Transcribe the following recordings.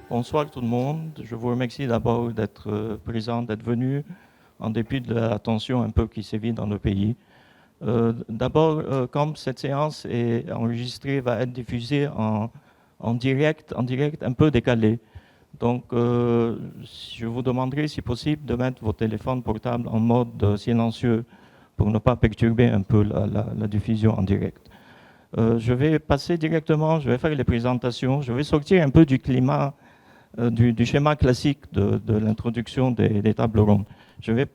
Bonsoir tout le monde. Je vous remercie d'abord d'être présent, d'être venu, en dépit de la tension un peu qui sévit dans le pays. D'abord, comme cette séance est enregistrée, va être diffusée en direct un peu décalé. Donc, je vous demanderai, si possible, de mettre vos téléphones portables en mode silencieux pour ne pas perturber un peu la diffusion en direct. Je vais passer directement, je vais faire les présentations, je vais sortir un peu du climat du schéma classique de l'introduction des tables rondes. Je vais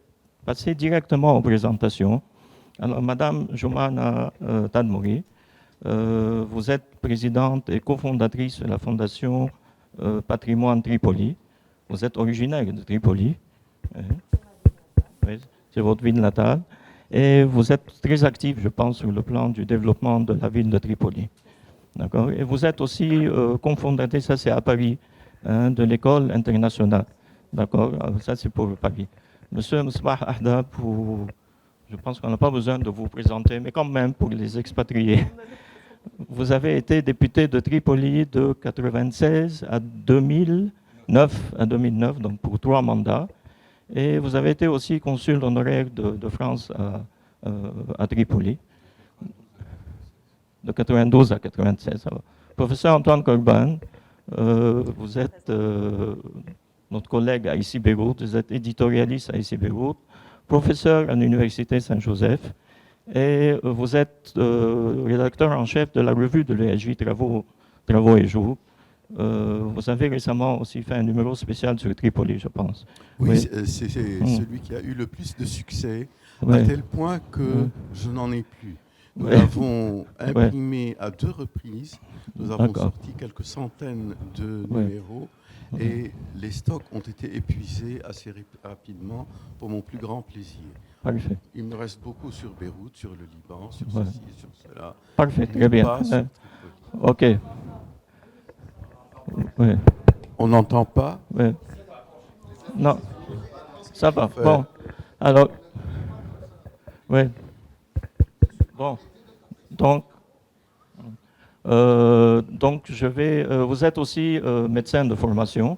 passer directement aux présentations. Alors, Madame Joumana Tadmouri, vous êtes présidente et cofondatrice de la Fondation Patrimoine Tripoli. Vous êtes originaire de Tripoli. Oui, c'est votre ville natale. Et vous êtes très active, je pense, sur le plan du développement de la ville de Tripoli. D'accord. Et vous êtes aussi cofondatrice, ça c'est à Paris, de l'école internationale. D'accord. Ça c'est pour Paris. Monsieur Msbah Ahda, je pense qu'on n'a pas besoin de vous présenter, mais quand même pour les expatriés. Vous avez été député de Tripoli de 1996 à 2009, donc pour 3 mandats. Et vous avez été aussi consul honoraire de France à Tripoli, de 92 à 96. Alors, professeur Antoine Corban, vous êtes notre collègue à ICI Beyrouth, vous êtes éditorialiste à ICI Beyrouth, professeur à l'Université Saint-Joseph, et vous êtes rédacteur en chef de la revue de l'ESJ Travaux et Jours. Vous avez récemment aussi fait un numéro spécial sur Tripoli, je pense. Oui, c'est celui qui a eu le plus de succès, à tel point que je n'en ai plus. Nous l'avons imprimé à 2 reprises. Nous avons sorti quelques centaines de numéros et les stocks ont été épuisés assez rapidement pour mon plus grand plaisir. Parfait. Il me reste beaucoup sur Beyrouth, sur le Liban, sur ceci et sur cela. Parfait, très bien. OK. Oui. On n'entend pas? Oui. Non, ça va. Bon, alors, oui. Bon, donc je vais. Vous êtes aussi médecin de formation.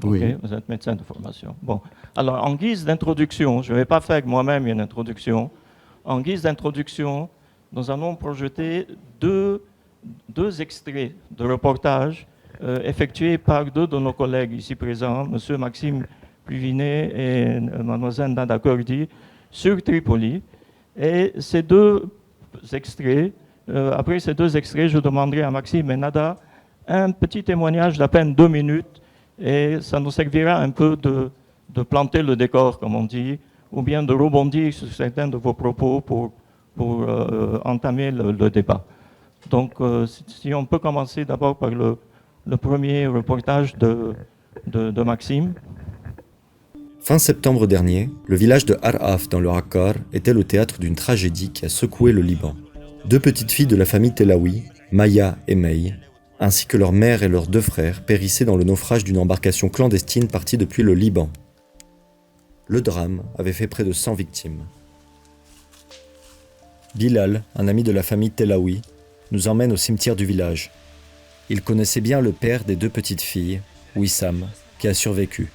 Oui. Okay, vous êtes médecin de formation. Bon, alors en guise d'introduction, je ne vais pas faire moi-même une introduction. En guise d'introduction, nous allons projeter deux extraits de reportages effectués par 2 de nos collègues ici présents, M. Maxime Pluvinet et Mlle Nada Kordi, sur Tripoli. Et ces 2 extraits, après ces 2 extraits, je demanderai à Maxime et Nada un petit témoignage d'à peine 2 minutes, et ça nous servira un peu de planter le décor, comme on dit, ou bien de rebondir sur certains de vos propos pour entamer le débat. Donc, si on peut commencer d'abord par le premier reportage de Maxime. Fin septembre dernier, le village de Ar'af dans le Akkar était le théâtre d'une tragédie qui a secoué le Liban. 2 petites filles de la famille Telaoui, Maya et Mei, ainsi que leur mère et leurs 2 frères périssaient dans le naufrage d'une embarcation clandestine partie depuis le Liban. Le drame avait fait près de 100 victimes. Bilal, un ami de la famille Telaoui, nous emmène au cimetière du village. Il connaissait bien le père des 2 petites filles, Wissam, qui a survécu.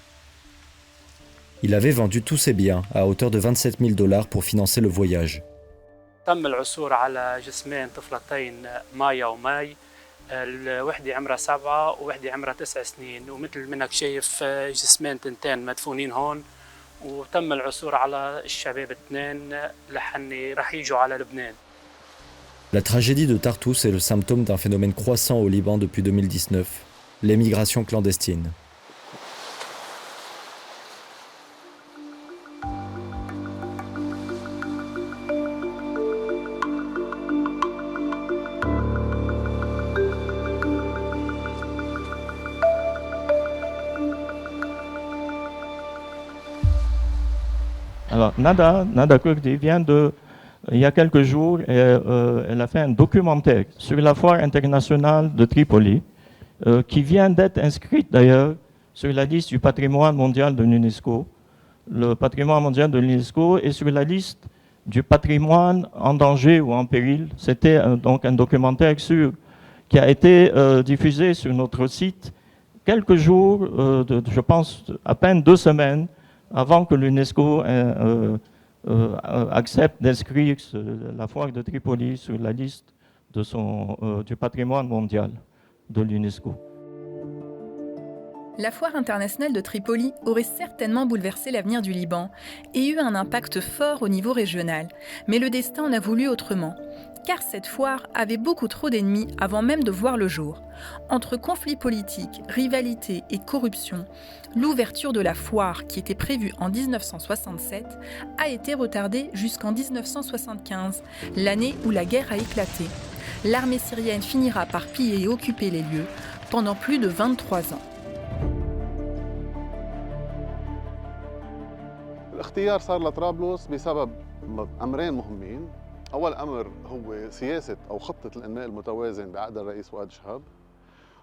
Il avait vendu tous ses biens à hauteur de 27 000 $ pour financer le voyage. تم العثور على جسمين طفلتين مايا وماي الوحدة عمرها 7 ووحدة عمرها 9 سنين ومثل منك شايف جسمين تنتين مدفونين هون وتم العثور على الشباب 2 لحني رح يجوا على لبنان. La tragédie de Tartous est le symptôme d'un phénomène croissant au Liban depuis 2019, l'émigration clandestine. Alors, Nada Kurdi vient il y a quelques jours, elle a fait un documentaire sur la foire internationale de Tripoli, qui vient d'être inscrite d'ailleurs sur la liste du patrimoine mondial de l'UNESCO. Le patrimoine mondial de l'UNESCO est sur la liste du patrimoine en danger ou en péril. C'était donc un documentaire qui a été diffusé sur notre site quelques jours, je pense à peine 2 semaines, avant que l'UNESCO accepte d'inscrire la foire de Tripoli sur la liste du patrimoine mondial de l'UNESCO. La foire internationale de Tripoli aurait certainement bouleversé l'avenir du Liban et eu un impact fort au niveau régional, mais le destin en a voulu autrement. Car cette foire avait beaucoup trop d'ennemis avant même de voir le jour. Entre conflits politiques, rivalités et corruption, l'ouverture de la foire, qui était prévue en 1967, a été retardée jusqu'en 1975, l'année où la guerre a éclaté. L'armée syrienne finira par piller et occuper les lieux pendant plus de 23 ans. الاختيار صار لطرابلس بسبب امرين مهمين. اول امر هو سياسه او خطه الانماء المتوازن بعقد الرئيس فؤاد شهاب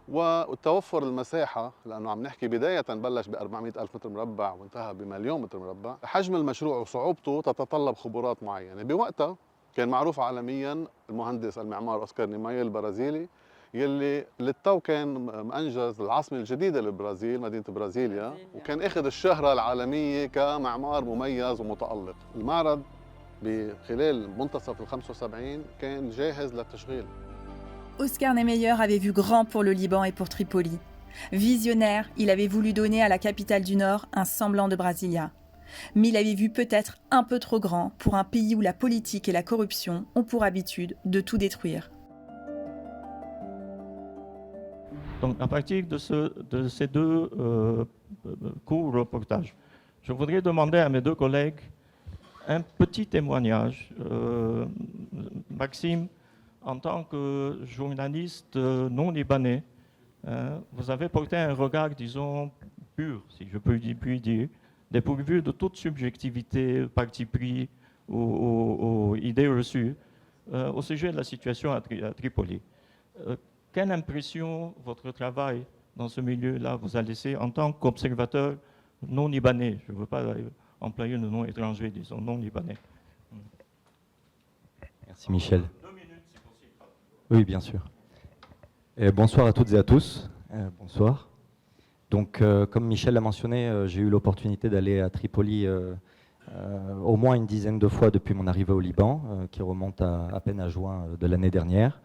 وتوفر المساحه، لانه عم نحكي بدايه بلش ب 400,000 متر مربع وانتهى بمليون متر مربع. حجم المشروع وصعوبته تتطلب خبرات معينه. بوقتها كان معروف عالميا المهندس المعمار اوسكار نيمايل البرازيلي يلي للتو كان مأنجز العاصمة الجديدة للبرازيل مدينة برازيليا، وكان اخذ الشهرة العالمية كمعمار مميز ومتألق. المعرض بخلال منتصف ال 75 كان جاهز للتشغيل. Oscar Niemeyer avait vu grand pour le Liban et pour Tripoli. Visionnaire, il avait voulu donner à la capitale du Nord un semblant de Brasilia. Mais il avait vu peut-être un peu trop grand pour un pays où la politique et la corruption ont pour habitude de tout détruire. Donc, à partir de ces deux courts reportages, je voudrais demander à mes deux collègues un petit témoignage. Maxime, en tant que journaliste non libanais, vous avez porté un regard, disons, pur, si je peux dire, dépourvu de toute subjectivité, parti pris ou idées reçues au sujet de la situation à Tripoli. Quelle impression votre travail dans ce milieu-là vous a laissé en tant qu'observateur non libanais? Je ne veux pas employer le nom étranger, disons non libanais. Merci Michel. 2 minutes si possible. Oui, bien sûr. Et bonsoir à toutes et à tous. Bonsoir. Donc, comme Michel l'a mentionné, j'ai eu l'opportunité d'aller à Tripoli au moins une dizaine de fois depuis mon arrivée au Liban, qui remonte à peine à juin de l'année dernière.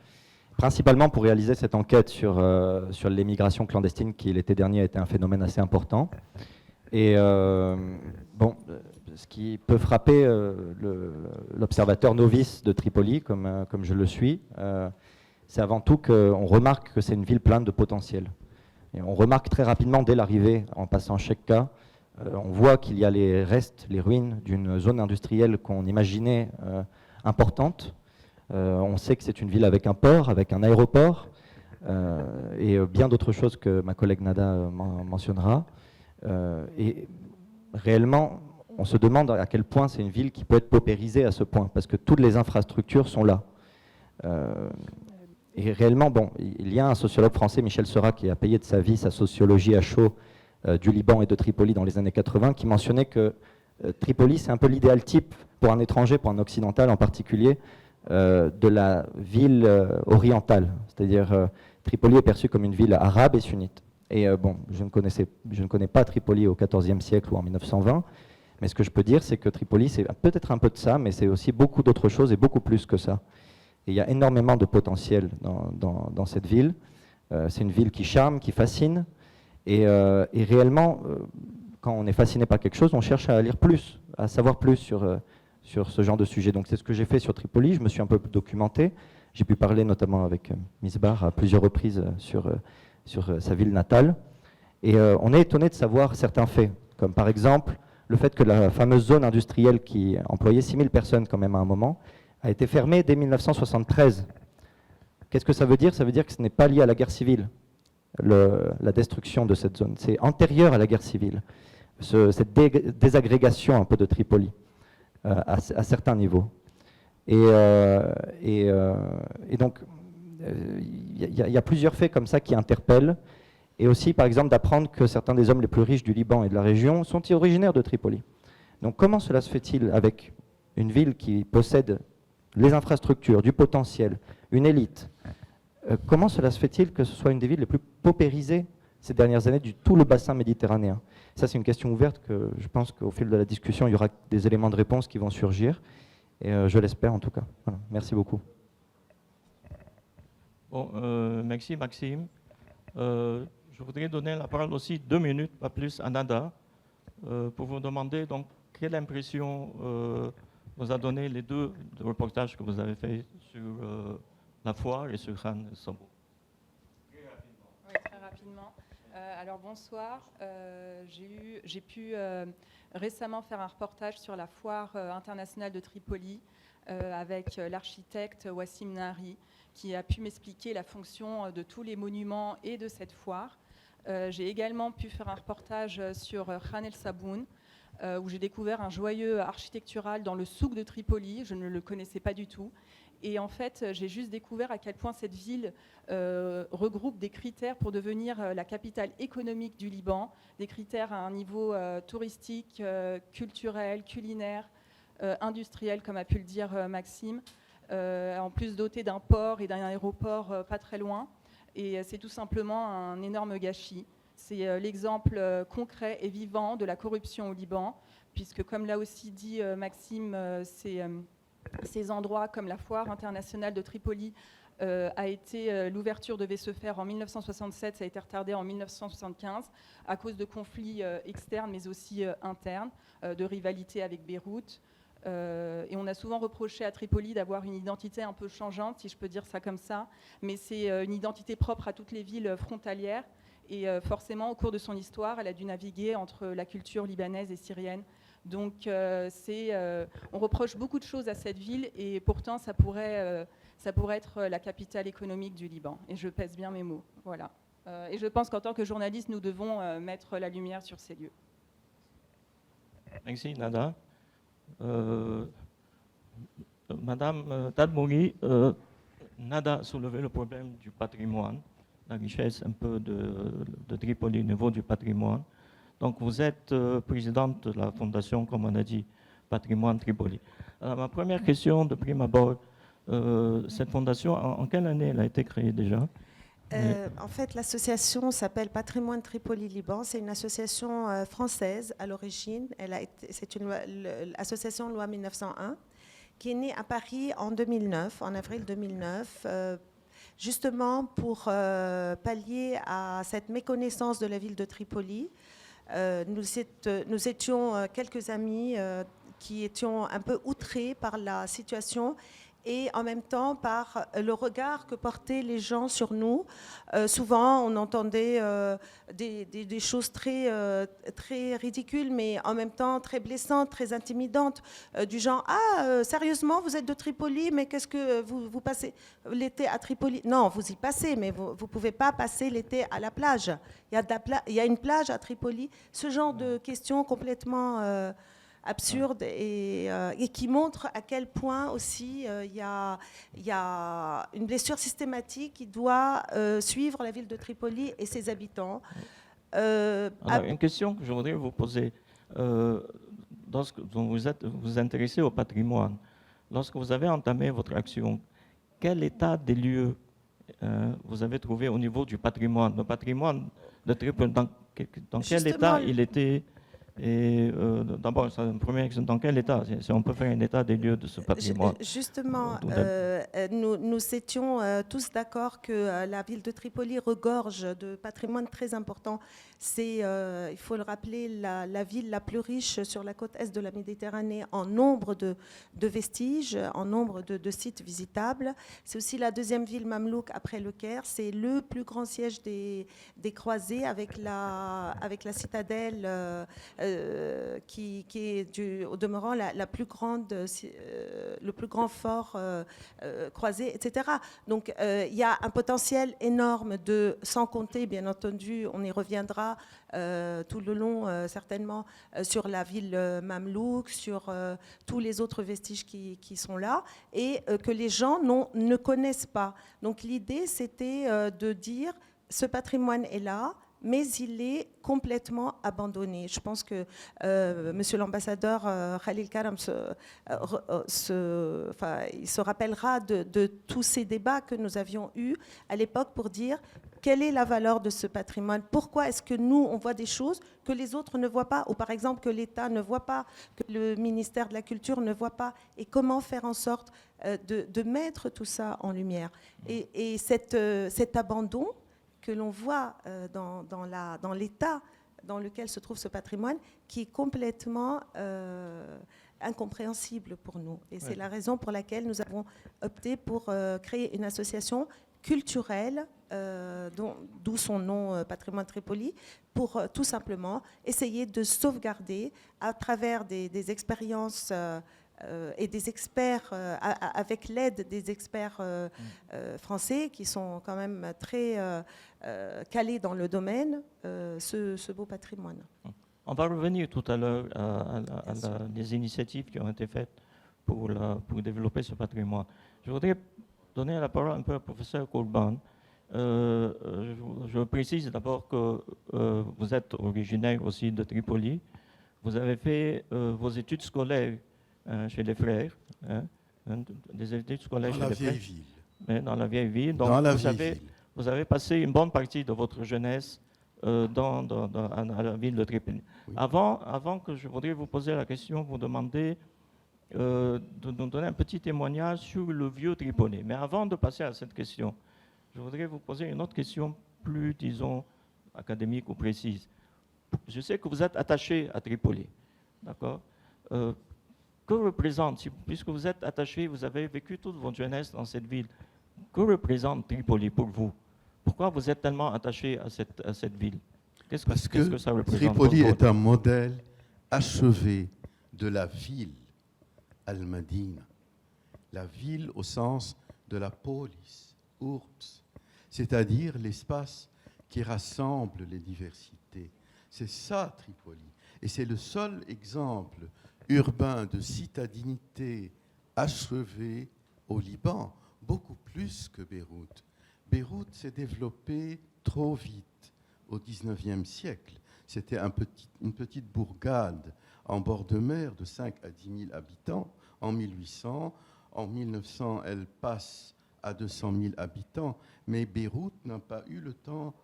Principalement pour réaliser cette enquête sur l'émigration clandestine qui l'été dernier a été un phénomène assez important. Et bon, ce qui peut frapper l'observateur novice de Tripoli, comme je le suis, c'est avant tout qu'on remarque que c'est une ville pleine de potentiel. Et on remarque très rapidement dès l'arrivée, en passant Chekka, on voit qu'il y a les restes, les ruines d'une zone industrielle qu'on imaginait importante. On sait que c'est une ville avec un port, avec un aéroport, et bien d'autres choses que ma collègue Nada mentionnera. Et réellement, on se demande à quel point c'est une ville qui peut être paupérisée à ce point, parce que toutes les infrastructures sont là. Et réellement, bon, il y a un sociologue français, Michel Seurat, qui a payé de sa vie sa sociologie à chaud du Liban et de Tripoli dans les années 80, qui mentionnait que Tripoli, c'est un peu l'idéal type pour un étranger, pour un occidental en particulier, de la ville orientale. C'est-à-dire, Tripoli est perçue comme une ville arabe et sunnite. Et bon, je ne connais pas Tripoli au XIVe siècle ou en 1920, mais ce que je peux dire, c'est que Tripoli, c'est peut-être un peu de ça, mais c'est aussi beaucoup d'autres choses et beaucoup plus que ça. Et il y a énormément de potentiel dans cette ville. C'est une ville qui charme, qui fascine. Et réellement, quand on est fasciné par quelque chose, on cherche à lire plus, à savoir plus sur ce genre de sujet. Donc c'est ce que j'ai fait sur Tripoli. Je me suis un peu documenté. J'ai pu parler notamment avec Misbar à plusieurs reprises sur sa ville natale. Et on est étonné de savoir certains faits, comme par exemple le fait que la fameuse zone industrielle qui employait 6000 personnes quand même à un moment, a été fermée dès 1973. Qu'est-ce que ça veut dire? Ça veut dire que ce n'est pas lié à la guerre civile, la destruction de cette zone. C'est antérieur à la guerre civile, cette désagrégation un peu de Tripoli, à certains niveaux. Et donc, il y a plusieurs faits comme ça qui interpellent. Et aussi, par exemple, d'apprendre que certains des hommes les plus riches du Liban et de la région sont originaires de Tripoli. Donc comment cela se fait-il avec une ville qui possède les infrastructures, du potentiel, une élite? Comment cela se fait-il que ce soit une des villes les plus paupérisées ces dernières années de tout le bassin méditerranéen. Ça, c'est une question ouverte que je pense qu'au fil de la discussion, il y aura des éléments de réponse qui vont surgir. Et je l'espère en tout cas. Voilà. Merci beaucoup. Bon, merci Maxime. Je voudrais donner la parole aussi 2 minutes, pas plus, à Nada, pour vous demander donc quelle impression vous a donné les 2 reportages que vous avez faits sur la foire et sur Khan el-Sabou. Oui, très rapidement. Alors bonsoir. J'ai pu récemment faire un reportage sur la foire internationale de Tripoli avec l'architecte Wassim Nahri, qui a pu m'expliquer la fonction de tous les monuments et de cette foire. J'ai également pu faire un reportage sur Khan el-Saboun, où j'ai découvert un joyeux architectural dans le souk de Tripoli. Je ne le connaissais pas du tout. Et en fait, j'ai juste découvert à quel point cette ville regroupe des critères pour devenir la capitale économique du Liban, des critères à un niveau touristique, culturel, culinaire, industriel, comme a pu le dire Maxime, en plus doté d'un port et d'un aéroport pas très loin. Et c'est tout simplement un énorme gâchis. C'est l'exemple concret et vivant de la corruption au Liban, puisque comme l'a aussi dit Maxime, ces endroits comme la foire internationale de Tripoli a été l'ouverture devait se faire en 1967, ça a été retardé en 1975 à cause de conflits externes mais aussi internes, de rivalités avec Beyrouth. Et on a souvent reproché à Tripoli d'avoir une identité un peu changeante, si je peux dire ça comme ça, mais c'est une identité propre à toutes les villes frontalières. Et forcément, au cours de son histoire, elle a dû naviguer entre la culture libanaise et syrienne. Donc, on reproche beaucoup de choses à cette ville, et pourtant, ça pourrait être la capitale économique du Liban. Et je pèse bien mes mots. Voilà. Et je pense qu'en tant que journaliste, nous devons mettre la lumière sur ces lieux. Merci, Nada. Madame Tadmouri, Nada a soulevé le problème du patrimoine, la richesse un peu de Tripoli au niveau du patrimoine. Donc vous êtes présidente de la fondation, comme on a dit, Patrimoine Tripoli. Alors, ma première question de prime abord, cette fondation, en quelle année elle a été créée déjà? En fait, l'association s'appelle Patrimoine Tripoli Liban. C'est une association française à l'origine. C'est une association loi 1901 qui est née à Paris en 2009, en avril 2009, justement pour pallier à cette méconnaissance de la ville de Tripoli. Nous étions quelques amis qui étions un peu outrés par la situation et en même temps par le regard que portaient les gens sur nous. Souvent, on entendait des choses très ridicules, mais en même temps très blessantes, très intimidantes, du genre « Ah, sérieusement, vous êtes de Tripoli, mais qu'est-ce que vous passez l'été à Tripoli ?» Non, vous y passez, mais vous ne pouvez pas passer l'été à la plage. Il y a une plage à Tripoli. Ce genre de questions complètement absurde et qui montre à quel point aussi il y a une blessure systématique qui doit suivre la ville de Tripoli et ses habitants. Alors, une question que je voudrais vous poser. Lorsque vous intéressez au patrimoine, lorsque vous avez entamé votre action, quel état des lieux vous avez trouvé au niveau du patrimoine? Le patrimoine de Tripoli, dans quel état il était? Et d'abord, dans quel état? Si on peut faire un état des lieux de ce patrimoine. Justement, nous étions tous d'accord que la ville de Tripoli regorge de patrimoine très important. C'est, il faut le rappeler, la ville la plus riche sur la côte est de la Méditerranée en nombre de vestiges, en nombre de sites visitables. C'est aussi la deuxième ville mamelouk après le Caire. C'est le plus grand siège des croisés avec la citadelle qui est au demeurant la plus grande, le plus grand fort croisé, etc. Donc il y a un potentiel énorme sans compter, bien entendu, on y reviendra tout le long certainement sur la ville mamelouk, sur tous les autres vestiges qui sont là et que les gens ne connaissent pas. Donc l'idée c'était de dire ce patrimoine est là, mais il est complètement abandonné. Je pense que monsieur l'ambassadeur Khalil Karam il se rappellera de tous ces débats que nous avions eus à l'époque pour dire quelle est la valeur de ce patrimoine? Pourquoi est-ce que nous, on voit des choses que les autres ne voient pas, ou par exemple que l'État ne voit pas, que le ministère de la Culture ne voit pas, et comment faire en sorte de mettre tout ça en lumière? Et cet abandon que l'on voit dans l'état dans lequel se trouve ce patrimoine, qui est complètement incompréhensible pour nous. Et c'est la raison pour laquelle nous avons opté pour créer une association culturelle, d'où son nom Patrimoine Tripoli, pour tout simplement essayer de sauvegarder à travers des expériences et des experts, avec l'aide des experts français qui sont quand même très calés dans le domaine, ce beau patrimoine. On va revenir tout à l'heure les initiatives qui ont été faites pour développer ce patrimoine. Je voudrais donner la parole un peu au professeur Kourban. Je précise d'abord que vous êtes originaire aussi de Tripoli. Vous avez fait vos études scolaires chez les frères, des études scolaires dans chez la les vieille frères. ville. Mais dans la vieille ville. Donc Dans la vieille ville. vous avez passé une bonne partie de votre jeunesse à la ville de Tripoli. Oui. Avant que je voudrais vous poser la question, vous demander de nous donner un petit témoignage sur le vieux Tripoli. Mais avant de passer à cette question, je voudrais vous poser une autre question plus, disons, académique ou précise. Je sais que vous êtes attaché à Tripoli, d'accord? Que représente, puisque vous êtes attaché, vous avez vécu toute votre jeunesse dans cette ville, que représente Tripoli pour vous? Pourquoi vous êtes tellement attaché à cette ville? Parce que ça représente? Tripoli est un modèle achevé de la ville Al-Madina, la ville au sens de la polis, urbs, c'est-à-dire l'espace qui rassemble les diversités. C'est ça Tripoli. Et c'est le seul exemple urbain de citadinité achevée au Liban, beaucoup plus que Beyrouth. Beyrouth s'est développée trop vite au XIXe siècle. C'était une petite bourgade en bord de mer de 5 à 10 000 habitants en 1800. En 1900, elle passe à 200 000 habitants. Mais Beyrouth n'a pas eu le temps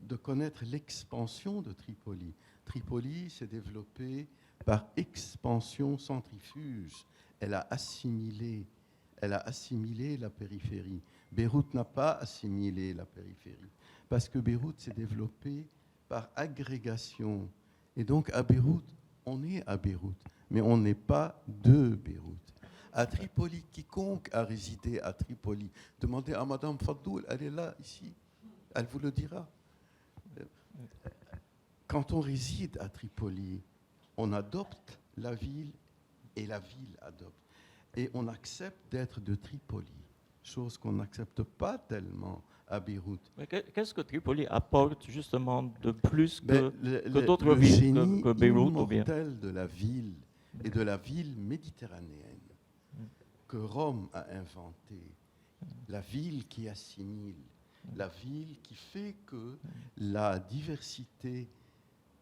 de connaître l'expansion de Tripoli. Tripoli s'est développée par expansion centrifuge. Elle a assimilé la périphérie. Beyrouth n'a pas assimilé la périphérie, parce que Beyrouth s'est développée par agrégation. Et donc à Beyrouth, on est à Beyrouth, mais on n'est pas de Beyrouth. À Tripoli, quiconque a résidé à Tripoli, demandez à Madame Faddoul, elle est là, ici, elle vous le dira. Quand on réside à Tripoli, on adopte la ville et la ville adopte. Et on accepte d'être de Tripoli, chose qu'on n'accepte pas tellement à Beyrouth. Mais qu'est-ce que Tripoli apporte justement de plus que d'autres villes, que Beyrouth ou bien? Le génie immortel de la ville et de la ville méditerranéenne que Rome a inventé, la ville qui assimile, la ville qui fait que la diversité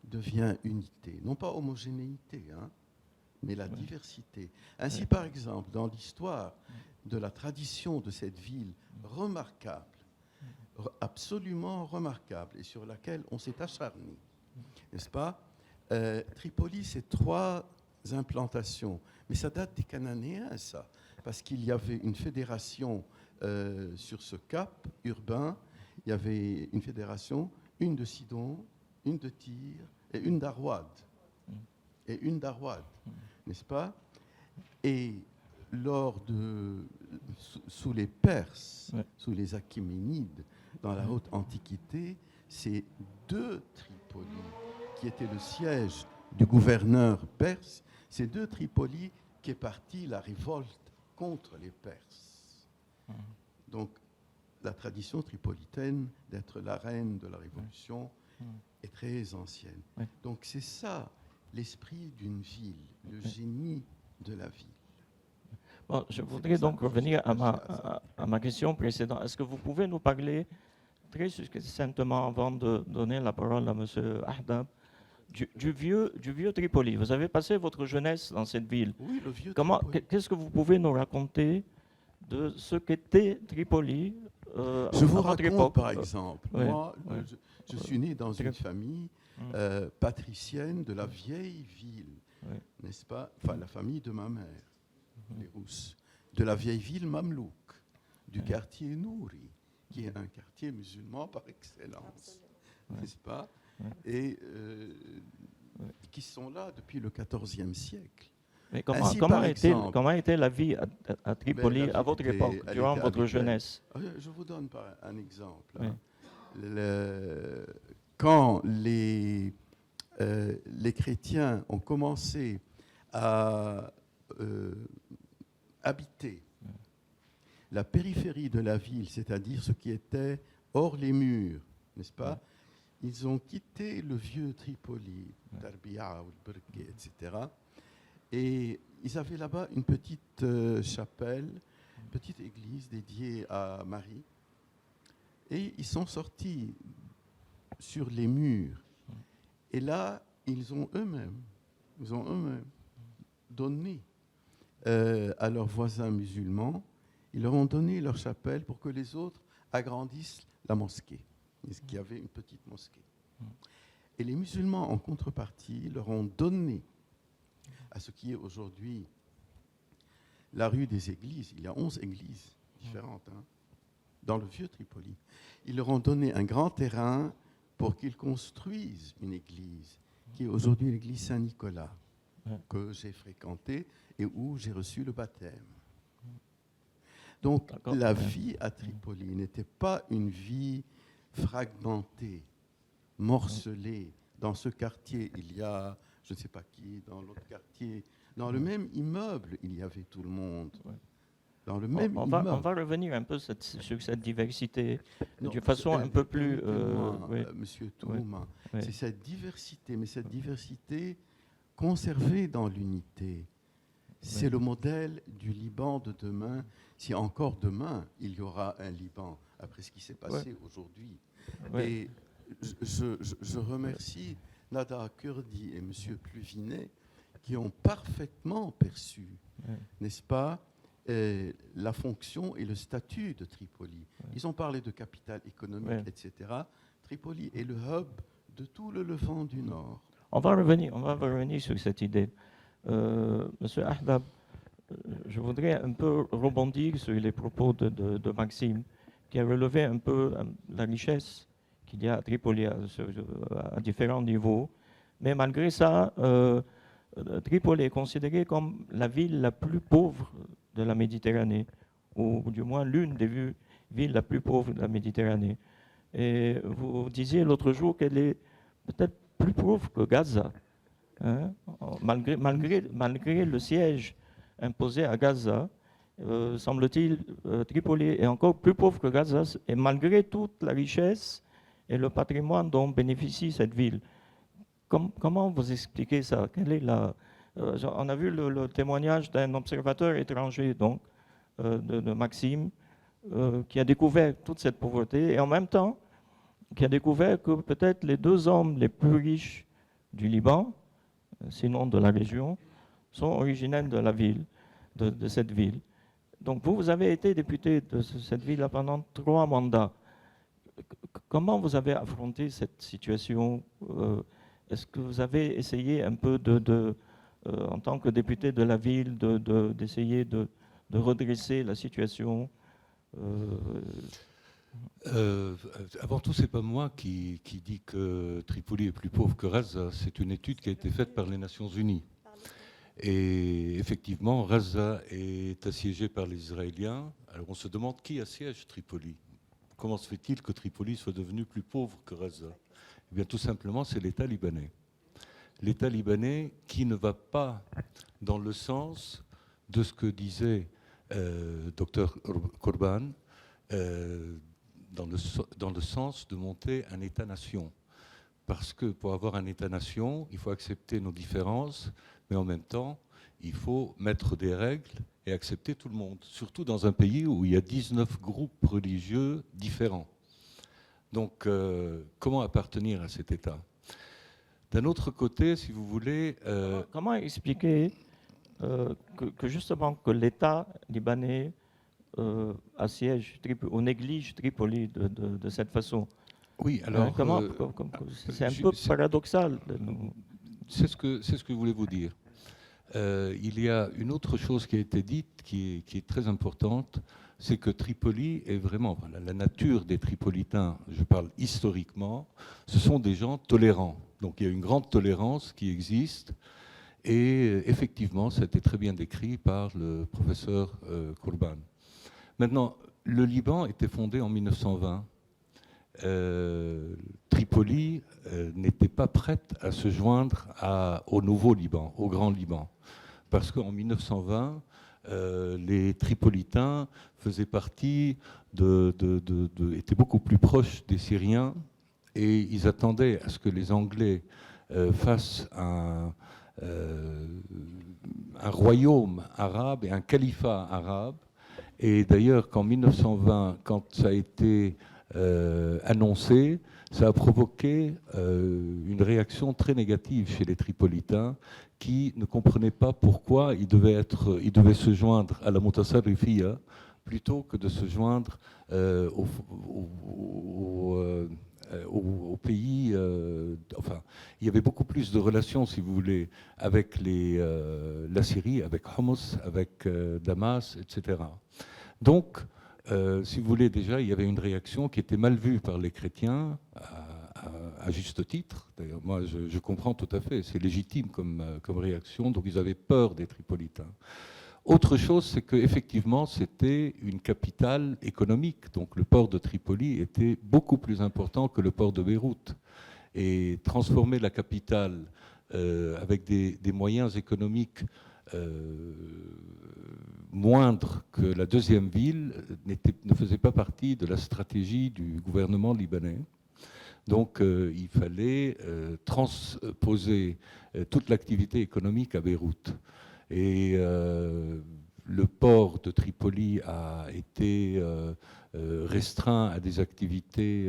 devient unité, non pas homogénéité, mais la diversité. Ainsi, par exemple, dans l'histoire de la tradition de cette ville remarquable, absolument remarquable, et sur laquelle on s'est acharné, n'est-ce pas? Tripoli, c'est 3 implantations, mais ça date des Cananéens, ça, parce qu'il y avait une fédération sur ce cap urbain, il y avait une fédération, une de Sidon, une de Tyr et une d'Arwad. N'est-ce pas? Et sous les Perses, sous les Achéménides, dans la haute antiquité, c'est 2 Tripoli qui étaient le siège du gouverneur perse, c'est 2 Tripoli qui est partie la révolte contre les Perses. Donc, la tradition tripolitaine d'être la reine de la Révolution est très ancienne. Donc, c'est ça l'esprit d'une ville, le génie de la ville. Bon, je voudrais donc revenir à ma question précédente. Est-ce que vous pouvez nous parler très succinctement, avant de donner la parole à M. Ahdab, du vieux Tripoli? Vous avez passé votre jeunesse dans cette ville. Oui, le vieux Tripoli. Qu'est-ce que vous pouvez nous raconter de ce qu'était Tripoli je vous à votre raconte, époque. par exemple, moi, ouais. je suis né dans une famille patricienne de la vieille ville, n'est-ce pas? Enfin, la famille de ma mère, les Rousses, de la vieille ville mamelouk, du quartier Nouri, qui est un quartier musulman par excellence, n'est-ce pas? Et qui sont là depuis le XIVe siècle. Mais comment était la vie à Tripoli à votre époque, durant votre jeunesse? Je vous donne un exemple. Oui. Quand les chrétiens ont commencé à habiter la périphérie de la ville, c'est-à-dire ce qui était hors les murs, n'est-ce pas? Ils ont quitté le vieux Tripoli, Darbiya, Berké, etc. Et ils avaient là-bas une petite chapelle, une petite église dédiée à Marie. Et ils sont sortis sur les murs. Et là, ils ont eux-mêmes donné à leurs voisins musulmans, ils leur ont donné leur chapelle pour que les autres agrandissent la mosquée. Il y avait une petite mosquée. Et les musulmans, en contrepartie, leur ont donné à ce qui est aujourd'hui la rue des églises. Il y a 11 églises différentes dans le vieux Tripoli. Ils leur ont donné un grand terrain pour qu'ils construisent une église, qui est aujourd'hui l'église Saint-Nicolas, que j'ai fréquentée et où j'ai reçu le baptême. Donc la vie à Tripoli n'était pas une vie fragmentée, morcelée. Dans ce quartier, il y a, je ne sais pas qui, dans l'autre quartier, dans le même immeuble, il y avait tout le monde. Dans le même immeuble. On va revenir un peu sur cette diversité de façon un peu plus... Monsieur Tourouma, c'est cette diversité, mais cette diversité conservée dans l'unité. C'est le modèle du Liban de demain, si encore demain, il y aura un Liban, après ce qui s'est passé aujourd'hui. Et je remercie Nada Kurdi et M. Pluvinet qui ont parfaitement perçu, n'est-ce pas, la fonction et le statut de Tripoli. Ils ont parlé de capitale économique, etc. Tripoli est le hub de tout le Levant du Nord. On va revenir sur cette idée. Monsieur Ahdab, je voudrais un peu rebondir sur les propos de Maxime, qui a relevé un peu la richesse qu'il y a à Tripoli à différents niveaux. Mais malgré ça, Tripoli est considérée comme la ville la plus pauvre de la Méditerranée, ou du moins l'une des villes la plus pauvre de la Méditerranée. Et vous disiez l'autre jour qu'elle est peut-être plus pauvre que Gaza. Malgré le siège imposé à Gaza, semble-t-il, Tripoli est encore plus pauvre que Gaza, et malgré toute la richesse et le patrimoine dont bénéficie cette ville. Comment vous expliquez ça? On a vu le témoignage d'un observateur étranger, donc, de Maxime, qui a découvert toute cette pauvreté, et en même temps, qui a découvert que peut-être les deux hommes les plus riches du Liban, sinon de la région, sont originaires de la ville, de cette ville. Donc vous avez été député de cette ville pendant 3 mandats. Comment vous avez affronté cette situation? Est-ce que vous avez essayé un peu en tant que député de la ville, d'essayer de redresser la situation? Avant tout, c'est pas moi qui dit que Tripoli est plus pauvre que Raza. C'est une étude qui a été faite par les Nations Unies. Et effectivement, Raza est assiégée par les Israéliens. Alors on se demande qui assiège Tripoli. Comment se fait-il que Tripoli soit devenu plus pauvre que Raza? Eh bien, tout simplement, c'est l'État libanais. L'État libanais qui ne va pas dans le sens de ce que disait Dr Korban, dans le sens de monter un État-nation. Parce que pour avoir un État-nation, il faut accepter nos différences, mais en même temps, il faut mettre des règles et accepter tout le monde. Surtout dans un pays où il y a 19 groupes religieux différents. Donc, comment appartenir à cet État? D'un autre côté, si vous voulez... Comment expliquer que justement que l'État libanais assiège on néglige Tripoli de cette façon. Oui, alors... c'est un peu paradoxal. C'est ce que je voulais vous dire. Il y a une autre chose qui a été dite qui est très importante, c'est que Tripoli est vraiment, la nature des Tripolitains, je parle historiquement, ce sont des gens tolérants. Donc il y a une grande tolérance qui existe, et effectivement, ça a été très bien décrit par le professeur Kourban. Maintenant, le Liban était fondé en 1920. Tripoli n'était pas prête à se joindre au nouveau Liban, au Grand Liban. Parce qu'en 1920, les Tripolitains faisaient partie étaient beaucoup plus proches des Syriens, et ils attendaient à ce que les Anglais fassent un royaume arabe et un califat arabe. Et d'ailleurs, qu'en 1920, quand ça a été annoncé, ça a provoqué une réaction très négative chez les Tripolitains qui ne comprenaient pas pourquoi ils devaient se joindre à la Mutasarrifia plutôt que de se joindre au pays. Enfin, il y avait beaucoup plus de relations, si vous voulez, avec la Syrie, avec Homs, avec Damas, etc. Donc, si vous voulez, déjà, il y avait une réaction qui était mal vue par les chrétiens, à juste titre. D'ailleurs, moi, je comprends tout à fait, c'est légitime comme réaction, donc ils avaient peur des Tripolitains. Autre chose, c'est qu'effectivement, c'était une capitale économique, donc le port de Tripoli était beaucoup plus important que le port de Beyrouth. Et transformer la capitale avec des moyens économiques moindre que la deuxième ville ne faisait pas partie de la stratégie du gouvernement libanais. Donc il fallait transposer toute l'activité économique à Beyrouth. Et le port de Tripoli a été restreint à des activités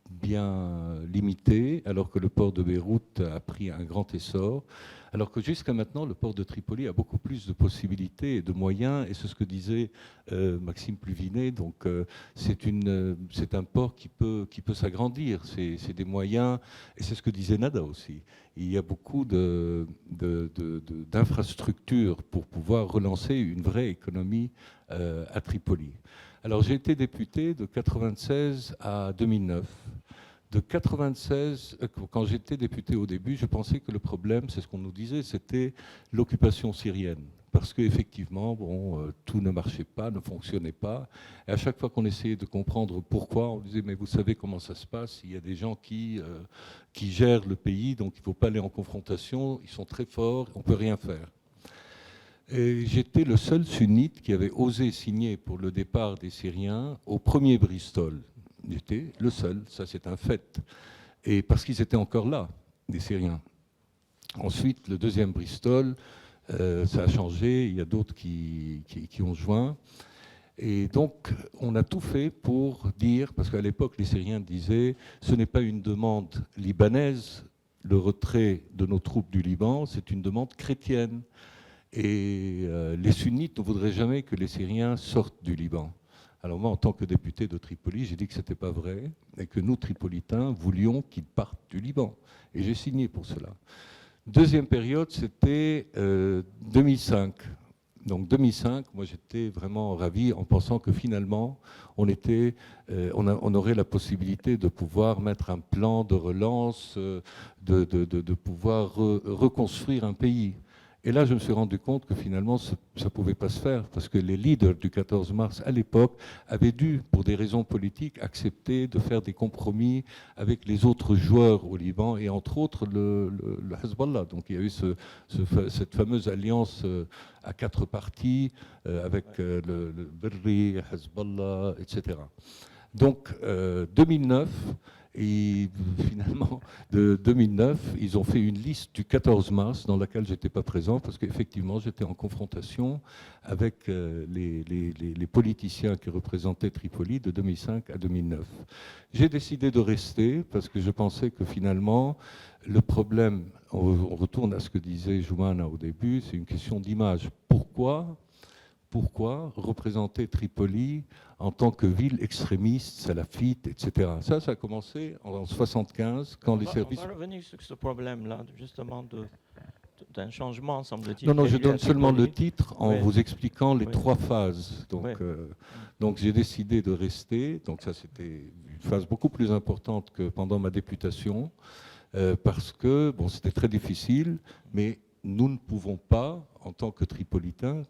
bien limitées, alors que le port de Beyrouth a pris un grand essor. Alors que jusqu'à maintenant, le port de Tripoli a beaucoup plus de possibilités et de moyens, et c'est ce que disait Maxime Pluvinet. Donc, c'est un port qui peut s'agrandir. C'est des moyens, et c'est ce que disait Nada aussi. Il y a beaucoup d'infrastructures pour pouvoir relancer une vraie économie à Tripoli. Alors, j'ai été député de 1996 à 2009. De 1996, quand j'étais député au début, je pensais que le problème, c'est ce qu'on nous disait, c'était l'occupation syrienne. Parce qu'effectivement, bon, tout ne marchait pas, ne fonctionnait pas. Et à chaque fois qu'on essayait de comprendre pourquoi, on disait, mais vous savez comment ça se passe, il y a des gens qui gèrent le pays, donc il ne faut pas aller en confrontation, ils sont très forts, on ne peut rien faire. Et j'étais le seul sunnite qui avait osé signer pour le départ des Syriens au premier Bristol. J'étais le seul, ça c'est un fait. Et parce qu'ils étaient encore là, les Syriens. Ensuite, le deuxième Bristol, ça a changé, il y a d'autres qui ont joint. Et donc, on a tout fait pour dire, parce qu'à l'époque, les Syriens disaient, ce n'est pas une demande libanaise, le retrait de nos troupes du Liban, c'est une demande chrétienne. Et les sunnites ne voudraient jamais que les Syriens sortent du Liban. Alors moi, en tant que député de Tripoli, j'ai dit que ce n'était pas vrai et que nous, Tripolitains, voulions qu'ils partent du Liban. Et j'ai signé pour cela. Deuxième période, c'était 2005. Donc 2005, moi j'étais vraiment ravi en pensant que finalement, on aurait la possibilité de pouvoir mettre un plan de relance, de pouvoir reconstruire un pays. Et là, je me suis rendu compte que finalement, ça ne pouvait pas se faire, parce que les leaders du 14 mars, à l'époque, avaient dû, pour des raisons politiques, accepter de faire des compromis avec les autres joueurs au Liban, et entre autres le Hezbollah. Donc il y a eu cette fameuse alliance à 4 parties, avec le Berri, Hezbollah, etc. Donc 2009... Et finalement, de 2009, ils ont fait une liste du 14 mars dans laquelle je n'étais pas présent parce qu'effectivement, j'étais en confrontation avec les politiciens qui représentaient Tripoli de 2005 à 2009. J'ai décidé de rester parce que je pensais que finalement, le problème, on retourne à ce que disait Joumana au début, c'est une question d'image. Pourquoi pourquoi représenter Tripoli en tant que ville extrémiste, salafite, etc. Ça a commencé en 1975, quand les services... On va revenir sur ce problème-là, justement, d'un changement, semble-t-il. Non, je donne seulement le titre en vous expliquant les 3 phases. Donc j'ai décidé de rester, donc ça c'était une phase beaucoup plus importante que pendant ma députation, parce que bon, c'était très difficile, mais nous ne pouvons pas, en tant que Tripolitains,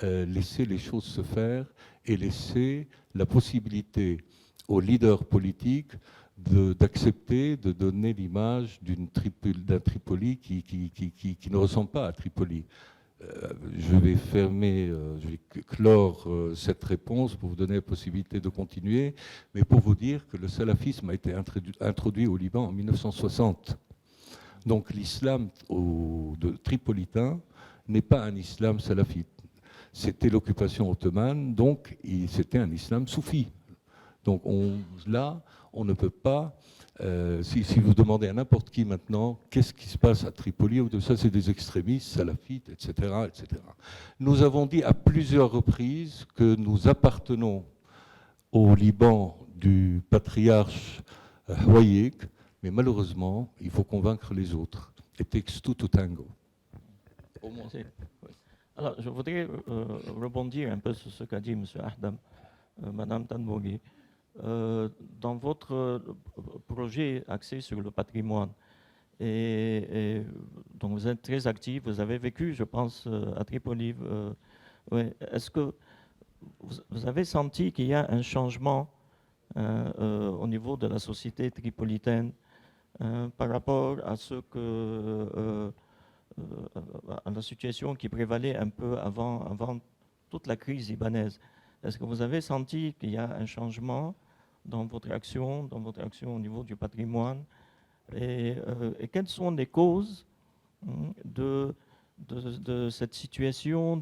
laisser les choses se faire et laisser la possibilité aux leaders politiques d'accepter de donner l'image d'un Tripoli qui ne ressemble pas à Tripoli. Je vais clore cette réponse pour vous donner la possibilité de continuer, mais pour vous dire que le salafisme a été introduit au Liban en 1960. Donc l'islam tripolitain n'est pas un islam salafite. C'était l'occupation ottomane, donc c'était un islam soufi. Donc là, on ne peut pas, si vous demandez à n'importe qui maintenant, qu'est-ce qui se passe à Tripoli, ça c'est des extrémistes, salafites, etc., etc. Nous avons dit à plusieurs reprises que nous appartenons au Liban du patriarche Houayek, mais malheureusement, il faut convaincre les autres. It takes two to tango. Au moins. Alors, je voudrais rebondir un peu sur ce qu'a dit M. Ahdam, Mme Tanboughi. Dans votre projet axé sur le patrimoine, et dont vous êtes très actif, vous avez vécu, je pense, à Tripoli. Est-ce que vous avez senti qu'il y a un changement au niveau de la société tripolitaine par rapport à à la situation qui prévalait un peu avant toute la crise libanaise? Est-ce que vous avez senti qu'il y a un changement dans votre action au niveau du patrimoine? Et quelles sont les causes de cette situation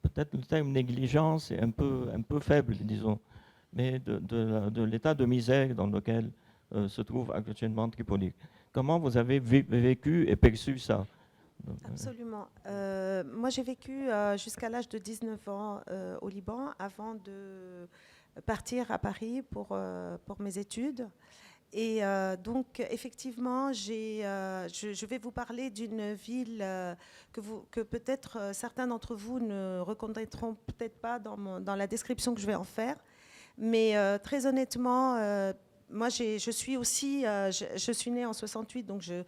peut-être le terme négligence est un peu faible, disons, mais de l'état de misère dans lequel se trouve actuellement Tripoli. Comment vous avez vécu et perçu ça? Absolument. Moi, j'ai vécu jusqu'à l'âge de 19 ans au Liban avant de partir à Paris pour mes études. Et donc, effectivement, je vais vous parler d'une ville que peut-être certains d'entre vous ne reconnaîtront peut-être pas dans la description que je vais en faire. Mais très honnêtement, moi, je suis née en 68, donc je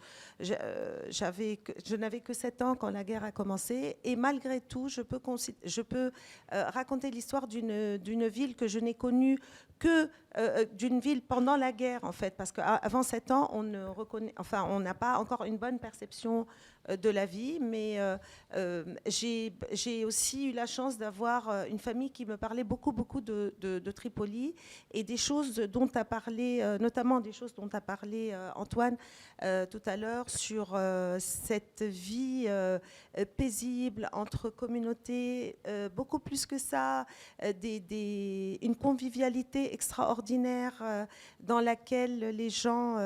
n'avais que 7 ans quand la guerre a commencé. Et malgré tout, je peux raconter l'histoire d'une ville que je n'ai connue que d'une ville pendant la guerre, en fait, parce qu'avant 7 ans, on n'a pas encore une bonne perception de la vie, mais j'ai aussi eu la chance d'avoir une famille qui me parlait beaucoup de Tripoli et des choses dont a parlé, notamment des choses dont a parlé Antoine tout à l'heure sur cette vie paisible entre communautés, beaucoup plus que ça, une convivialité extraordinaire dans laquelle les gens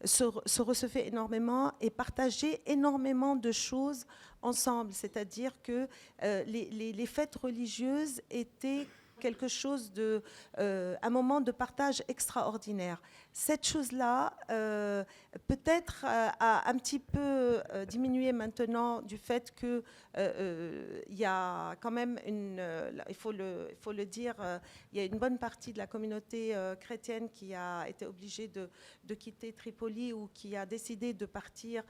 se recevaient énormément et partageaient énormément de choses ensemble. C'est-à-dire que les fêtes religieuses étaient quelque chose un moment de partage extraordinaire. Cette chose-là, peut-être a un petit peu diminué maintenant du fait que il y a quand même il faut le dire, il y a une bonne partie de la communauté chrétienne qui a été obligée de quitter Tripoli ou qui a décidé de partir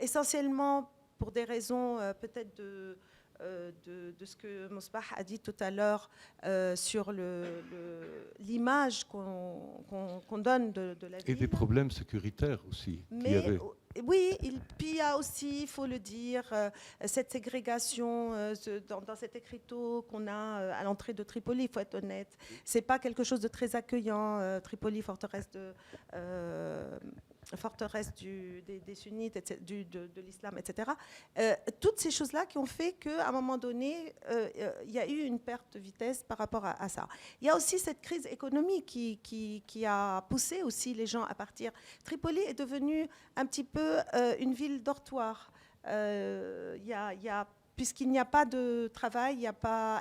essentiellement pour des raisons peut-être de ce que Mosbah a dit tout à l'heure sur l'image qu'on donne de la ville. Et des problèmes sécuritaires aussi. Mais oui, puis il y a aussi, il faut le dire, cette ségrégation dans cet écriteau qu'on a à l'entrée de Tripoli, il faut être honnête. C'est pas quelque chose de très accueillant, Tripoli, forteresse des sunnites, de l'islam, etc. Toutes ces choses-là qui ont fait qu'à un moment donné, il y a eu une perte de vitesse par rapport à ça. Il y a aussi cette crise économique qui a poussé aussi les gens à partir. Tripoli est devenue un petit peu une ville dortoir. Il y a puisqu'il n'y a pas de travail,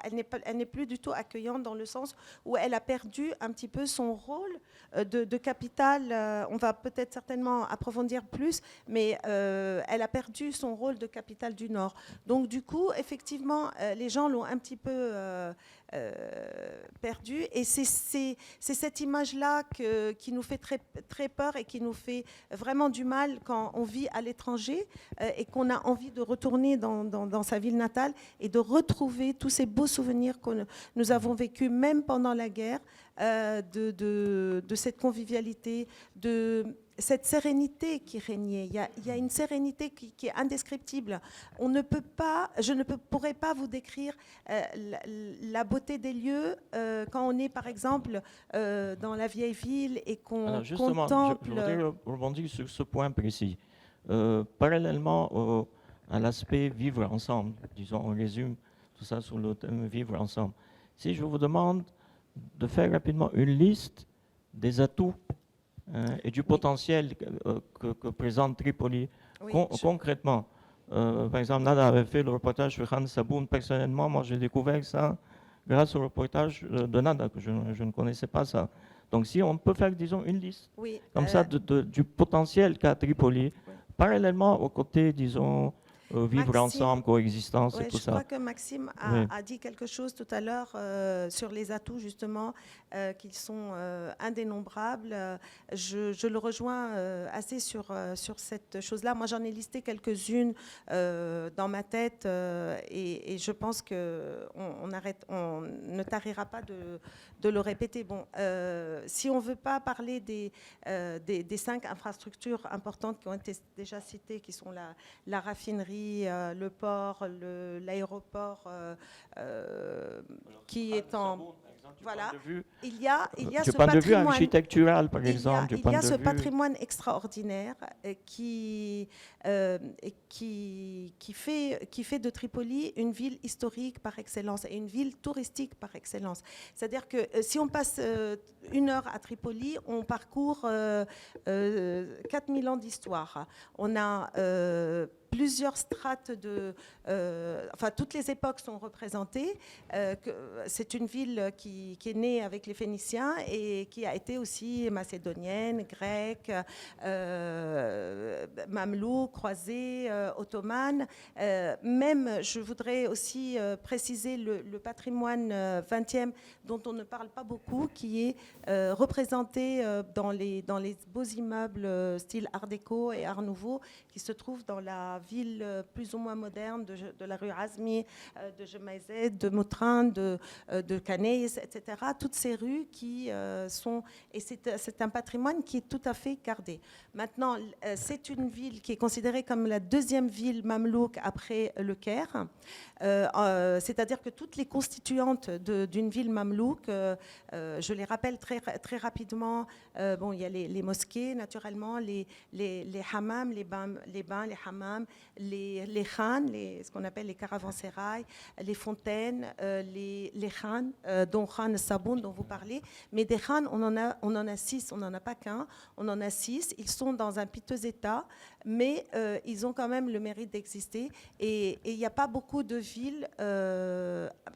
elle n'est plus du tout accueillante dans le sens où elle a perdu un petit peu son rôle de capitale. On va peut-être certainement approfondir plus, mais elle a perdu son rôle de capitale du Nord. Donc du coup, effectivement, les gens l'ont un petit peu perdu. Et c'est cette image-là qui nous fait très, très peur et qui nous fait vraiment du mal quand on vit à l'étranger et qu'on a envie de retourner dans sa ville natale et de retrouver tous ces beaux souvenirs que nous avons vécus même pendant la guerre, de cette convivialité, de cette sérénité qui régnait. Il y a une sérénité qui est indescriptible. Je ne pourrais pas vous décrire la beauté des lieux quand on est, par exemple, dans la vieille ville et qu'on contemple... Je voudrais rebondir sur ce point précis. Parallèlement à l'aspect vivre ensemble, disons, on résume tout ça sur le thème vivre ensemble. Si je vous demande de faire rapidement une liste des atouts et du potentiel que présente Tripoli concrètement. Par exemple, Nada avait fait le reportage sur Khan Saboun. Personnellement, moi, j'ai découvert ça grâce au reportage de Nada, que je ne connaissais pas ça. Donc, si on peut faire, disons, une liste comme ça du potentiel qu'a Tripoli, parallèlement aux côtés, disons, vivre ensemble, coexistence et tout ça. Je crois que Maxime a dit quelque chose tout à l'heure sur les atouts, justement, qu'ils sont indénombrables. Je le rejoins assez sur cette chose-là. Moi, j'en ai listé quelques-unes dans ma tête et je pense qu'on ne tarira pas de le répéter. Bon, si on ne veut pas parler des 5 infrastructures importantes qui ont été déjà citées, qui sont la raffinerie, le port, l'aéroport, qui est en... Voilà, il y a ce patrimoine architectural, par exemple. Il y a ce patrimoine extraordinaire qui fait de Tripoli une ville historique par excellence et une ville touristique par excellence. C'est-à-dire que si on passe 1 heure à Tripoli, on parcourt 4000 ans d'histoire. On a plusieurs strates enfin, toutes les époques sont représentées. C'est une ville qui est née avec les Phéniciens et qui a été aussi macédonienne, grecque, mamelouk, croisée, ottomane. Même, je voudrais aussi préciser le patrimoine 20e dont on ne parle pas beaucoup, qui est représenté dans les beaux immeubles style Art déco et Art nouveau qui se trouvent dans la ville plus ou moins moderne de la rue Azmi, de Jemaizet, de Moutrin, de Canès, etc. Toutes ces rues qui sont... Et c'est un patrimoine qui est tout à fait gardé. Maintenant, c'est une ville qui est considérée comme la 2e ville mamelouk après le Caire. C'est-à-dire que toutes les constituantes d'une ville mamelouk, je les rappelle très rapidement, bon, il y a les mosquées, naturellement, les hammams, les bains, les hammams, les khans, ce qu'on appelle les caravansérails, les fontaines, les khans, dont Khan Saboun dont vous parlez. Mais des khans, on en a 6, on n'en a pas qu'un, on en a 6. Ils sont dans un piteux état, mais ils ont quand même le mérite d'exister. Et il n'y a pas beaucoup de villes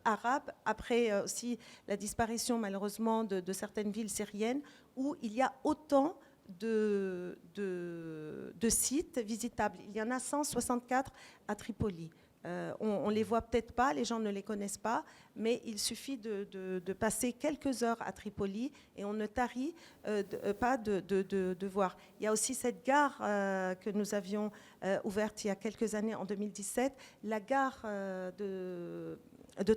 arabes, après aussi la disparition malheureusement de certaines villes syriennes, où il y a autant de sites visitables. Il y en a 164 à Tripoli. On ne les voit peut-être pas, les gens ne les connaissent pas, mais il suffit de passer quelques heures à Tripoli et on ne tarit pas de voir. Il y a aussi cette gare que nous avions ouverte il y a quelques années, en 2017, la gare de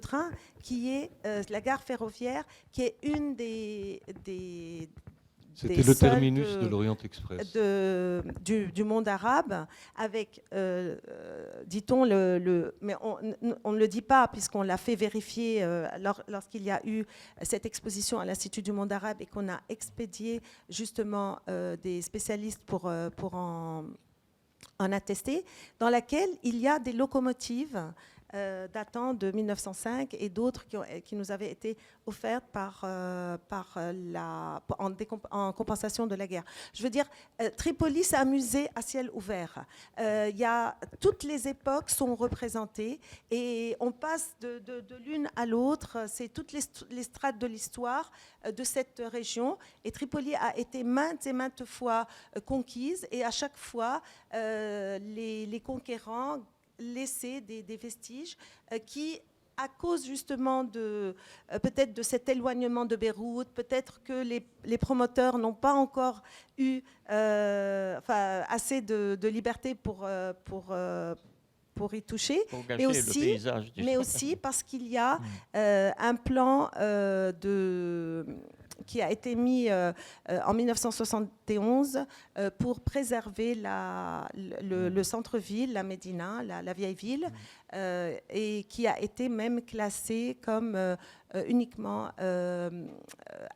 train, qui est la gare ferroviaire, qui est une des c'était le terminus de l'Orient Express. Du monde arabe, avec, dit-on, mais on ne le dit pas, puisqu'on l'a fait vérifier lorsqu'il y a eu cette exposition à l'Institut du monde arabe et qu'on a expédié justement des spécialistes pour en attester, dans laquelle il y a des locomotives datant de 1905 et d'autres qui nous avaient été offertes en compensation de la guerre. Je veux dire, Tripoli, c'est un musée à ciel ouvert. Toutes les époques sont représentées et on passe de l'une à l'autre. C'est toutes les strates de l'histoire de cette région. Et Tripoli a été maintes et maintes fois conquise et à chaque fois, les conquérants laisser des vestiges qui, à cause justement peut-être de cet éloignement de Beyrouth, peut-être que les promoteurs n'ont pas encore eu assez de liberté pour y toucher, mais aussi parce qu'il y a un plan qui a été mis en 1971 pour préserver le centre-ville, la Médina, la vieille ville, et qui a été même classé comme uniquement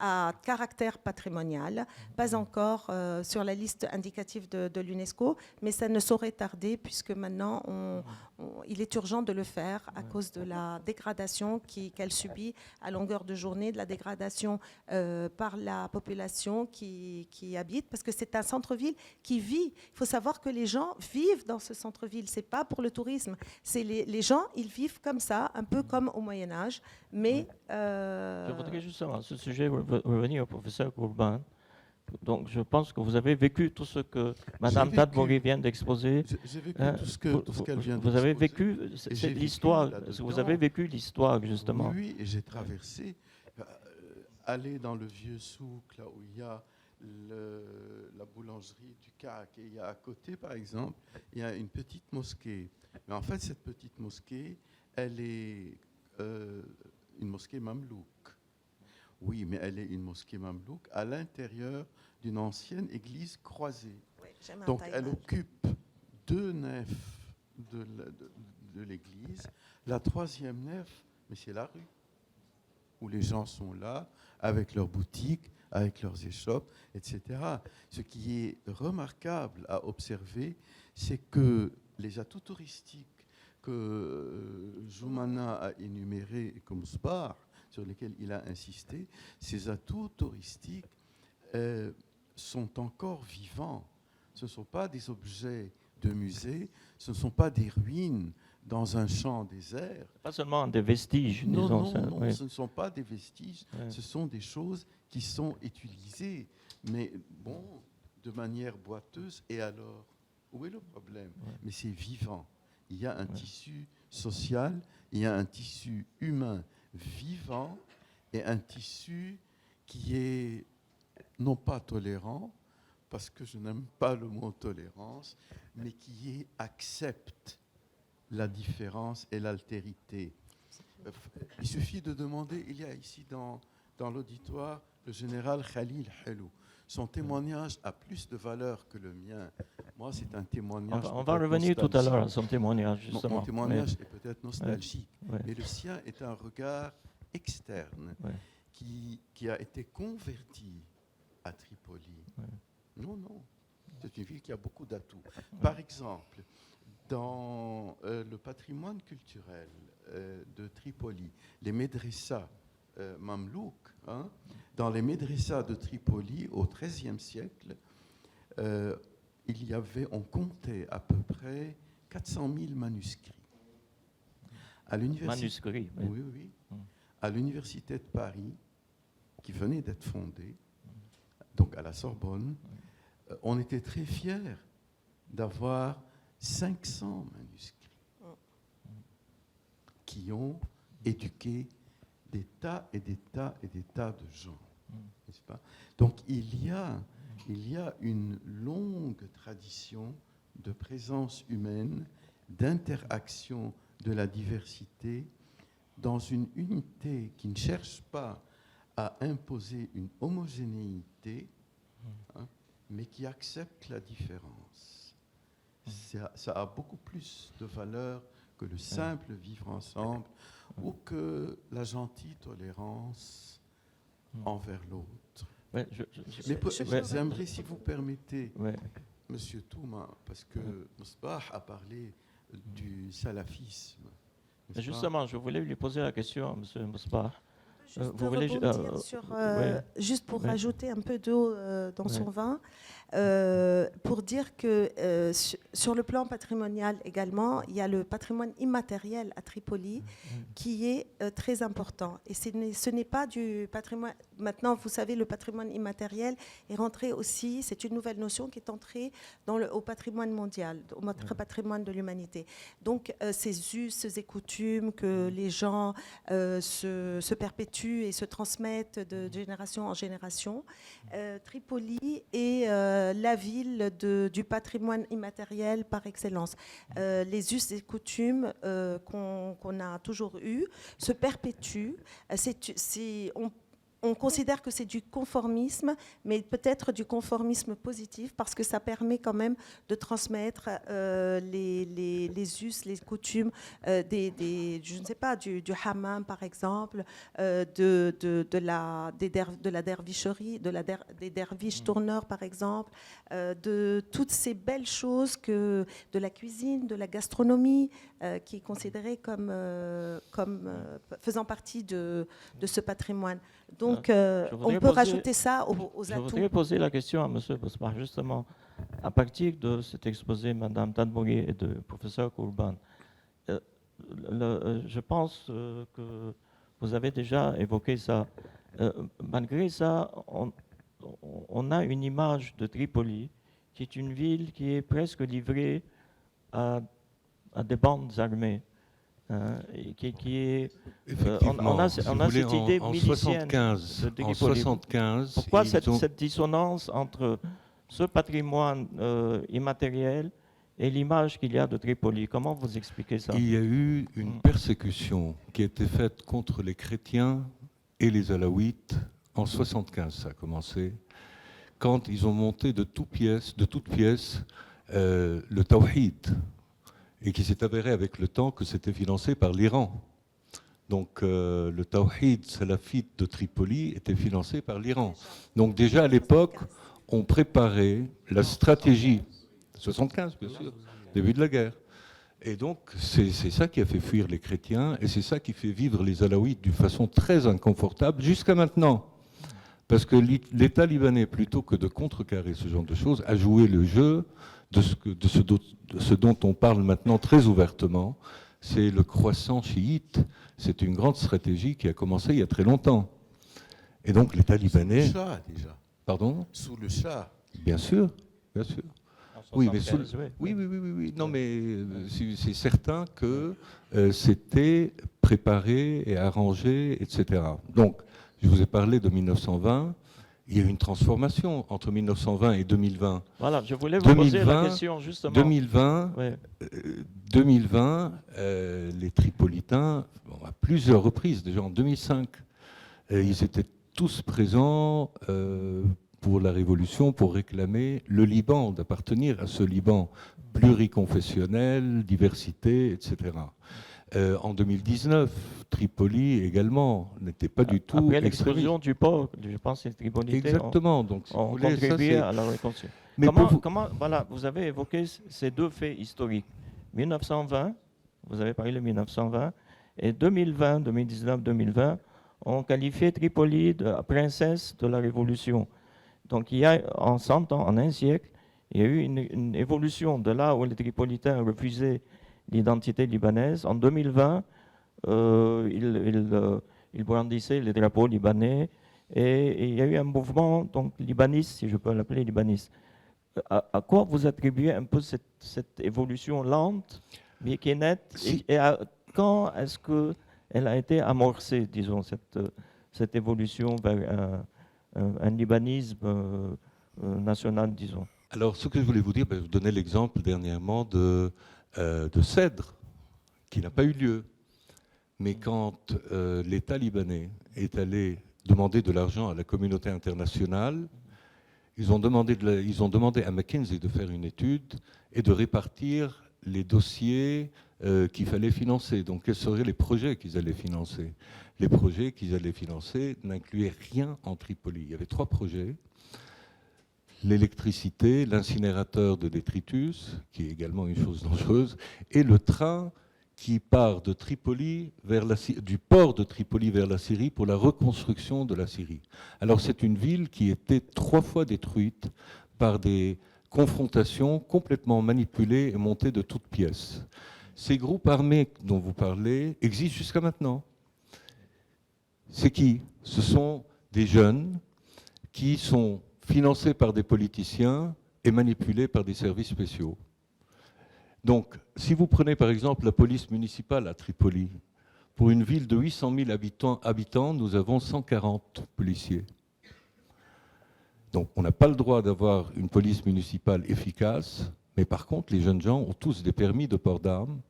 à caractère patrimonial, pas encore sur la liste indicative de l'UNESCO, mais ça ne saurait tarder puisque maintenant il est urgent de le faire à cause de la dégradation qu'elle subit à longueur de journée, de la dégradation par la population qui habite, parce que c'est un centre-ville qui vit. Il faut savoir que les gens vivent dans ce centre-ville, c'est pas pour le tourisme, c'est les gens, ils vivent comme ça, un peu comme au Moyen-Âge, mais... Je voudrais justement à ce sujet revenir au professeur Gourban. Donc, je pense que vous avez vécu tout ce que Mme Tadbori vient d'exposer. J'ai vécu tout ce qu'elle vient d'exposer. Vous avez vécu l'histoire. Vous avez vécu l'histoire, justement. Oui, et j'ai traversé. Aller dans le vieux souk, là où il y a la boulangerie du CAC, et il y a à côté, par exemple, il y a une petite mosquée. Mais en fait, cette petite mosquée, elle est une mosquée mamelouk. Oui, mais elle est une mosquée mamelouk à l'intérieur d'une ancienne église croisée. Oui, donc, elle occupe 2 nefs de l'église. La 3e nef, mais c'est la rue, où les gens sont là, avec leurs boutiques, avec leurs échoppes, etc. Ce qui est remarquable à observer, c'est que les atouts touristiques que Joumana a énumérés comme Sbar, sur lesquels il a insisté, ces atouts touristiques sont encore vivants. Ce ne sont pas des objets de musée, ce ne sont pas des ruines dans un champ désert. Pas seulement des vestiges, non, disons. Non, oui. Ce ne sont pas des vestiges, ce sont des choses qui sont utilisées, mais bon, de manière boiteuse. Et alors, où est le problème? Mais c'est vivant. Il y a un tissu social, il y a un tissu humain vivant et un tissu qui est non pas tolérant, parce que je n'aime pas le mot tolérance, mais qui accepte la différence et l'altérité. Il suffit de demander, il y a ici dans l'auditoire le général Khalil Helou. Son témoignage a plus de valeur que le mien. Moi, c'est un témoignage. On va revenir tout à l'heure à son témoignage, justement. Mon témoignage est peut-être nostalgique, mais le sien est un regard externe qui a été converti à Tripoli. Non. C'est une ville qui a beaucoup d'atouts. Par exemple, dans le patrimoine culturel de Tripoli, les médressas mamelouks, dans les médressas de Tripoli au XIIIe siècle, on comptait à peu près 400 000 manuscrits. À Manuscrits, oui. À l'université de Paris, qui venait d'être fondée, donc à la Sorbonne, on était très fiers d'avoir 500 manuscrits qui ont éduqué des tas et des tas et des tas de gens, n'est-ce pas? Donc il y a une longue tradition de présence humaine, d'interaction de la diversité dans une unité qui ne cherche pas à imposer une homogénéité, mais qui accepte la différence. Ça a beaucoup plus de valeur que le simple vivre ensemble ou que la gentille tolérance envers l'autre. J'aimerais, si vous permettez, Monsieur Touma, parce que Mosbah a parlé du salafisme Justement, je voulais lui poser la question à M. Mosbah. Vous voulez juste pour rajouter un peu d'eau dans son vin, pour dire que sur le plan patrimonial également, il y a le patrimoine immatériel à Tripoli qui est très important. Et ce n'est pas du patrimoine. Maintenant, vous savez, le patrimoine immatériel est rentré aussi, c'est une nouvelle notion qui est entrée au patrimoine mondial, au patrimoine de l'humanité. Donc, ces us et coutumes que les gens se perpétuent et se transmettent de génération en génération. Tripoli est la ville du patrimoine immatériel par excellence. Les us et coutumes qu'on a toujours eus se perpétuent. On considère que c'est du conformisme, mais peut-être du conformisme positif, parce que ça permet quand même de transmettre les us, les coutumes, je ne sais pas, du hammam par exemple, de la dervicherie, des derviches tourneurs par exemple, de toutes ces belles choses, de la cuisine, de la gastronomie, qui est considérée comme faisant partie de ce patrimoine. Donc, on peut rajouter ça aux atouts. Je voudrais poser la question à M. Mosbah, justement, à partir de cet exposé, Mme Tadbouri et de professeur Kourban. Je pense que vous avez déjà évoqué ça. Malgré ça, on a une image de Tripoli qui est une ville qui est presque livrée à des bandes armées. Qui est, Effectivement, on a cette idée milicienne de Tripoli. En 75, pourquoi cette dissonance entre ce patrimoine immatériel et l'image qu'il y a de Tripoli? Comment vous expliquez ça? Il y a eu une persécution qui a été faite contre les chrétiens et les alaouites en 75, ça a commencé, quand ils ont monté de toutes pièces le tawhid, et qui s'est avéré avec le temps que c'était financé par l'Iran. Donc le tawhid salafite de Tripoli était financé par l'Iran. Donc déjà à l'époque, on préparait la stratégie, 75 bien sûr, début de la guerre. Et donc c'est ça qui a fait fuir les chrétiens, et c'est ça qui fait vivre les alaouites d'une façon très inconfortable jusqu'à maintenant. Parce que l'État libanais, plutôt que de contrecarrer ce genre de choses, a joué le jeu de ce dont on parle maintenant très ouvertement, c'est le croissant chiite. C'est une grande stratégie qui a commencé il y a très longtemps. Et donc l'État libanais... Sous le Shah, déjà. Pardon? Sous le Shah. Bien sûr, bien sûr. Oui, mais oui. Non, mais c'est certain que c'était préparé et arrangé, etc. Donc, je vous ai parlé de 1920. Il y a eu une transformation entre 1920 et 2020. Voilà, je voulais vous poser la question justement. 2020, les Tripolitains, à plusieurs reprises, déjà en 2005, ils étaient tous présents pour la Révolution, pour réclamer le Liban, d'appartenir à ce Liban pluriconfessionnel, diversité, etc. En 2019, Tripoli également n'était pas du tout... Après l'explosion du port, je pense que les Tripolitains exactement, donc, si ont vous voulez, contribué à la réconciliation. Voilà, vous avez évoqué ces deux faits historiques. 1920, vous avez parlé de 1920, et 2020, 2019, 2020, ont qualifié Tripoli de princesse de la Révolution. Donc il y a, en 100 ans, en un siècle, il y a eu une évolution de là où les Tripolitains refusaient l'identité libanaise. En 2020, ils brandissaient les drapeaux libanais et il y a eu un mouvement donc, libaniste, si je peux l'appeler libaniste. À quoi vous attribuez un peu cette évolution lente, mais qui est nette, et quand est-ce qu'elle a été amorcée, disons, cette évolution vers un libanisme national, disons? Alors, ce que je voulais vous dire, je vous donnais l'exemple dernièrement de Cèdre, qui n'a pas eu lieu. Mais quand l'État libanais est allé demander de l'argent à la communauté internationale, ils ont demandé à McKinsey de faire une étude et de répartir les dossiers qu'il fallait financer. Donc, quels seraient les projets qu'ils allaient financer? Les projets qu'ils allaient financer n'incluaient rien en Tripoli. Il y avait 3 projets. L'électricité, l'incinérateur de détritus, qui est également une chose dangereuse, et le train qui part de Tripoli du port de Tripoli vers la Syrie pour la reconstruction de la Syrie. Alors c'est une ville qui était 3 fois détruite par des confrontations complètement manipulées et montées de toutes pièces. Ces groupes armés dont vous parlez existent jusqu'à maintenant. C'est qui? Ce sont des jeunes qui sont financés par des politiciens et manipulés par des services spéciaux. Donc, si vous prenez par exemple la police municipale à Tripoli, pour une ville de 800 000 habitants, nous avons 140 policiers. Donc, on n'a pas le droit d'avoir une police municipale efficace, mais par contre, les jeunes gens ont tous des permis de port d'armes,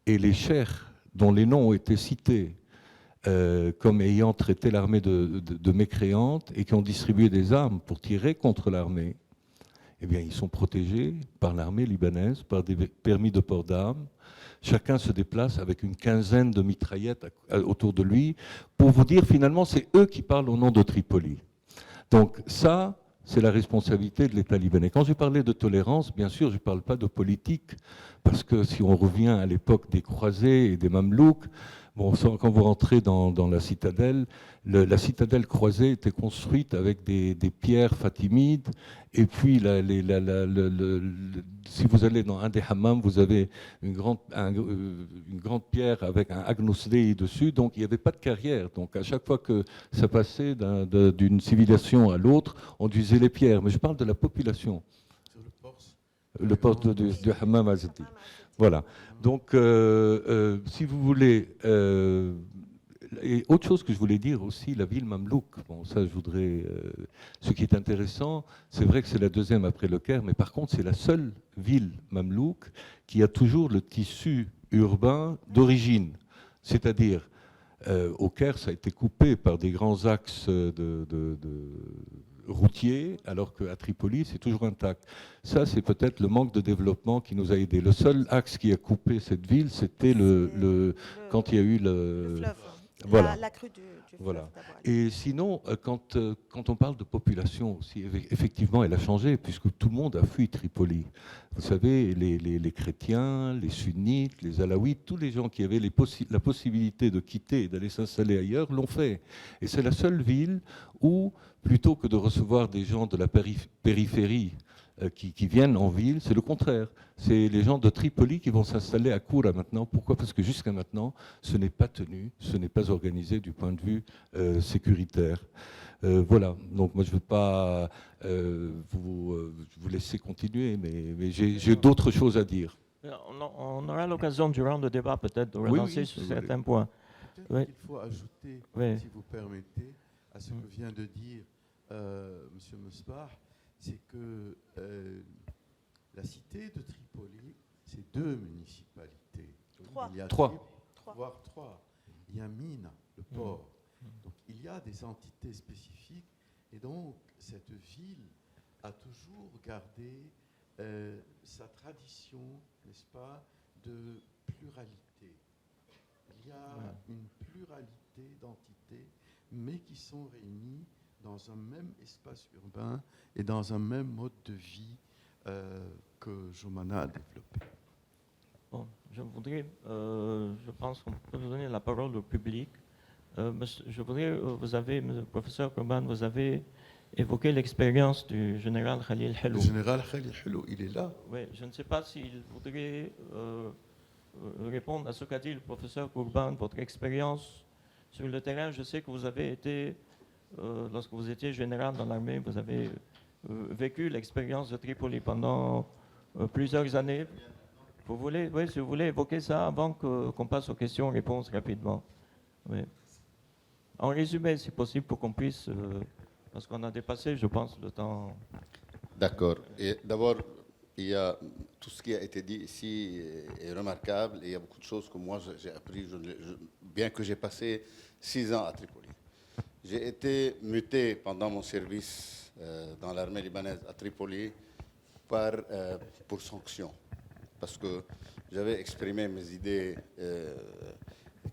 et les cheikhs dont les noms ont été cités comme ayant traité l'armée de mécréante et qui ont distribué des armes pour tirer contre l'armée, eh bien, ils sont protégés par l'armée libanaise, par des permis de port d'armes. Chacun se déplace avec une quinzaine de mitraillettes autour de lui. Pour vous dire, finalement, c'est eux qui parlent au nom de Tripoli. Donc ça, c'est la responsabilité de l'État libanais. Quand je parlais de tolérance, bien sûr, je ne parle pas de politique, parce que si on revient à l'époque des croisés et des mamelouks, bon, quand vous rentrez dans la citadelle croisée était construite avec des pierres fatimides, et puis si vous allez dans un des hammams, vous avez une grande pierre avec un Agnus Dei dessus, donc il n'y avait pas de carrière. Donc à chaque fois que ça passait d'une civilisation à l'autre, on utilisait les pierres. Mais je parle de la population. Sur le porte du hammam Azadi. Voilà. Donc, si vous voulez, et autre chose que je voulais dire aussi, la ville mamelouk. Bon, ça, je voudrais. Ce qui est intéressant, c'est vrai que c'est la deuxième après le Caire, mais par contre, c'est la seule ville mamelouk qui a toujours le tissu urbain d'origine. C'est-à-dire, au Caire, ça a été coupé par des grands axes routier, alors qu'à Tripoli, c'est toujours intact. Ça, c'est peut-être le manque de développement qui nous a aidés. Le seul axe qui a coupé cette ville, c'était quand il y a eu le fleuve. Voilà. La crue du voilà. fleuve. Et sinon, quand on parle de population aussi, effectivement, elle a changé, puisque tout le monde a fui Tripoli. Vous savez, les chrétiens, les sunnites, les alaouites, tous les gens qui avaient la possibilité de quitter et d'aller s'installer ailleurs l'ont fait. Et c'est la seule ville où, plutôt que de recevoir des gens de la périphérie qui viennent en ville, c'est le contraire. C'est les gens de Tripoli qui vont s'installer à Koura maintenant. Pourquoi? Parce que jusqu'à maintenant, ce n'est pas tenu, ce n'est pas organisé du point de vue sécuritaire. Voilà, donc moi je ne veux pas vous laisser continuer, mais j'ai d'autres choses à dire. On aura l'occasion durant le débat peut-être de relancer sur certains points. Peut-être qu'il faut ajouter, si vous permettez, à ce que vient de dire M. Mesbah, c'est que la cité de Tripoli, c'est 2 municipalités. Il y a 3. Voire 3. Il y a Mina, le port. Donc il y a des entités spécifiques, et donc cette ville a toujours gardé sa tradition, n'est-ce pas, de pluralité. Il y a une pluralité d'entités, mais qui sont réunies dans un même espace urbain et dans un même mode de vie que Jomana a développé. Bon, je pense qu'on peut donner la parole au public. Je voudrais, professeur Kourban, vous avez évoqué l'expérience du général Khalil Helou. Le général Khalil Helou, il est là. Oui, je ne sais pas s'il voudrait répondre à ce qu'a dit le professeur Kourban, votre expérience sur le terrain. Je sais que vous avez été, lorsque vous étiez général dans l'armée, vous avez vécu l'expérience de Tripoli pendant plusieurs années. Vous voulez, oui, si vous voulez évoquer ça avant qu'on passe aux questions-réponses rapidement. Oui. En résumé, si possible, pour qu'on puisse, parce qu'on a dépassé, je pense, le temps. D'accord. Et d'abord, il y a tout ce qui a été dit ici est remarquable, et il y a beaucoup de choses que moi j'ai appris, bien que j'ai passé 6 ans à Tripoli. J'ai été muté pendant mon service dans l'armée libanaise à Tripoli pour sanction, parce que j'avais exprimé mes idées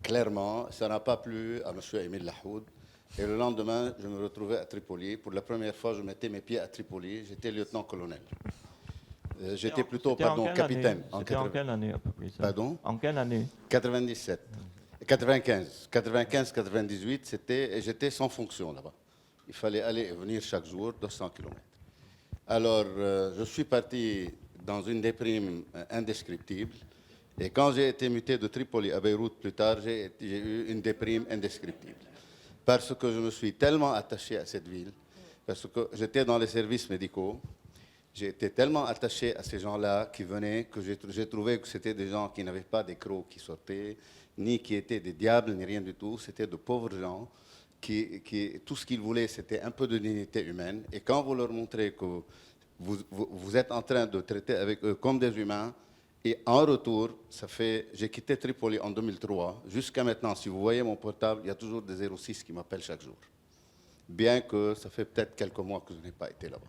clairement. Ça n'a pas plu à M. Émile Lahoud. Et le lendemain, je me retrouvais à Tripoli. Pour la première fois, je mettais mes pieds à Tripoli. J'étais lieutenant-colonel. J'étais plutôt, pardon, capitaine. C'était en quelle année à peu près ça? Pardon? En quelle année? 97. 95. 95-98, j'étais sans fonction là-bas. Il fallait aller et venir chaque jour, 200 km. Alors, je suis parti dans une déprime indescriptible. Et quand j'ai été muté de Tripoli à Beyrouth plus tard, j'ai eu une déprime indescriptible. Parce que je me suis tellement attaché à cette ville, parce que j'étais dans les services médicaux, j'ai été tellement attaché à ces gens-là qui venaient que j'ai trouvé que c'était des gens qui n'avaient pas des crocs qui sortaient, ni qui étaient des diables, ni rien du tout. C'était de pauvres gens qui tout ce qu'ils voulaient, c'était un peu de dignité humaine. Et quand vous leur montrez que vous êtes en train de traiter avec eux comme des humains, et en retour, j'ai quitté Tripoli en 2003. Jusqu'à maintenant, si vous voyez mon portable, il y a toujours des 06 qui m'appellent chaque jour. Bien que ça fait peut-être quelques mois que je n'ai pas été là-bas.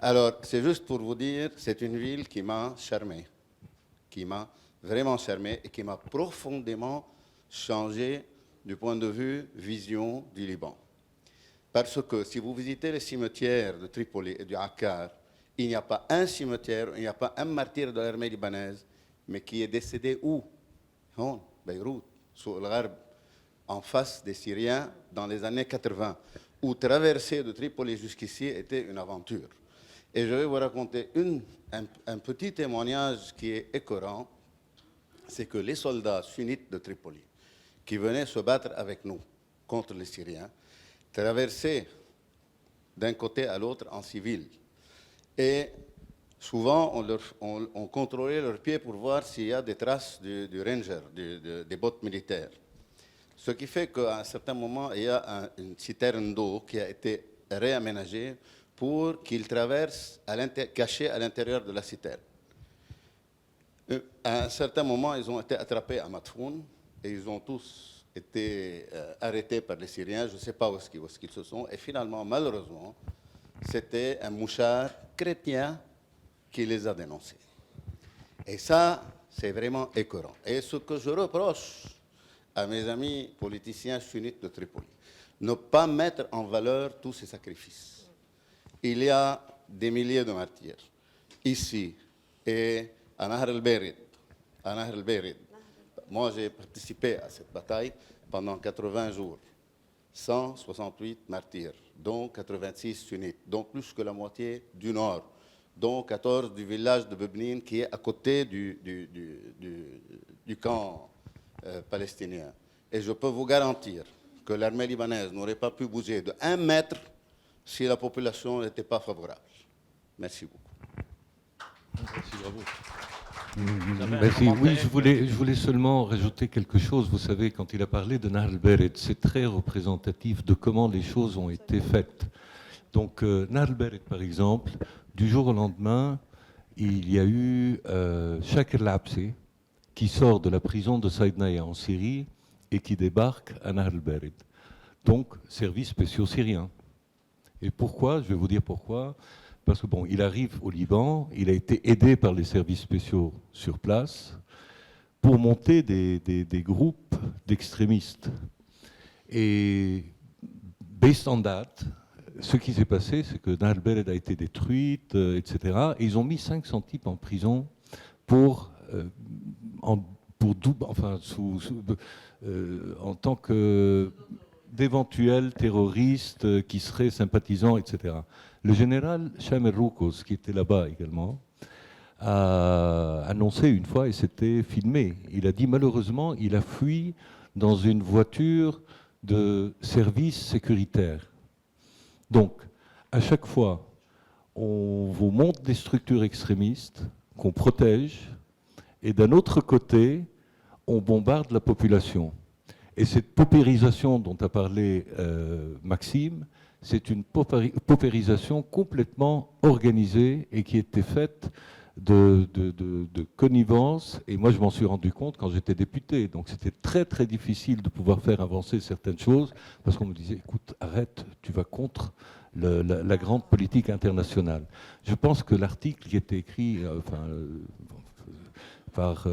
Alors, c'est juste pour vous dire, c'est une ville qui m'a charmé, qui m'a vraiment charmé et qui m'a profondément changé du point de vue vision du Liban. Parce que si vous visitez les cimetières de Tripoli et du Akkar, il n'y a pas un cimetière, il n'y a pas un martyr de l'armée libanaise, mais qui est décédé où? Hon, Beyrouth, sur le Gharb, en face des Syriens dans les années 80, où traverser de Tripoli jusqu'ici était une aventure. Et je vais vous raconter un petit témoignage qui est écœurant, c'est que les soldats sunnites de Tripoli, qui venaient se battre avec nous contre les Syriens, traversaient d'un côté à l'autre en civil. Et souvent, on contrôlait leurs pieds pour voir s'il y a des traces du ranger, des bottes militaires. Ce qui fait qu'à un certain moment, il y a une citerne d'eau qui a été réaménagée pour qu'ils traversent cachés à l'intérieur de la citerne. À un certain moment, ils ont été attrapés à Matfoun et ils ont tous été arrêtés par les Syriens. Je ne sais pas où est-ce qu'ils se sont. Et finalement, malheureusement, c'était un mouchard chrétien qui les a dénoncés. Et ça, c'est vraiment écœurant. Et ce que je reproche à mes amis politiciens sunnites de Tripoli, ne pas mettre en valeur tous ces sacrifices. Il y a des milliers de martyrs ici et à Nahr el-Berid. Moi, j'ai participé à cette bataille pendant 80 jours. 168 martyrs, dont 86 sunnites, dont plus que la moitié du nord, dont 14 du village de Bebnin qui est à côté du camp palestinien. Et je peux vous garantir que l'armée libanaise n'aurait pas pu bouger de 1 mètre si la population n'était pas favorable. Merci beaucoup. Merci, bravo. Merci. Oui, je voulais seulement rajouter quelque chose. Vous savez, quand il a parlé de Nahr el-Berid, c'est très représentatif de comment les choses ont été faites. Donc, Nahr el-Berid, par exemple, du jour au lendemain, il y a eu Shakir Labsi qui sort de la prison de Saïdnaïa en Syrie et qui débarque à Nahr el-Berid. Donc, services spéciaux syriens. Et pourquoi? Je vais vous dire pourquoi. Parce que bon, il arrive au Liban, il a été aidé par les services spéciaux sur place pour monter des groupes d'extrémistes. Et based on that, ce qui s'est passé, c'est que Nahr el-Berid a été détruite, etc. Et ils ont mis 500 types en prison en tant que d'éventuels terroristes qui seraient sympathisants, etc. Le général Shamir Roukos, qui était là-bas également, a annoncé une fois, et c'était filmé, il a dit malheureusement, il a fui dans une voiture de service sécuritaire. Donc, à chaque fois, on vous montre des structures extrémistes qu'on protège, et d'un autre côté, on bombarde la population. Et cette paupérisation dont a parlé Maxime, c'est une paupérisation complètement organisée et qui était faite de connivence. Et moi, je m'en suis rendu compte quand j'étais député. Donc, c'était très, très difficile de pouvoir faire avancer certaines choses parce qu'on me disait, écoute, arrête, tu vas contre la grande politique internationale. Je pense que l'article qui était écrit par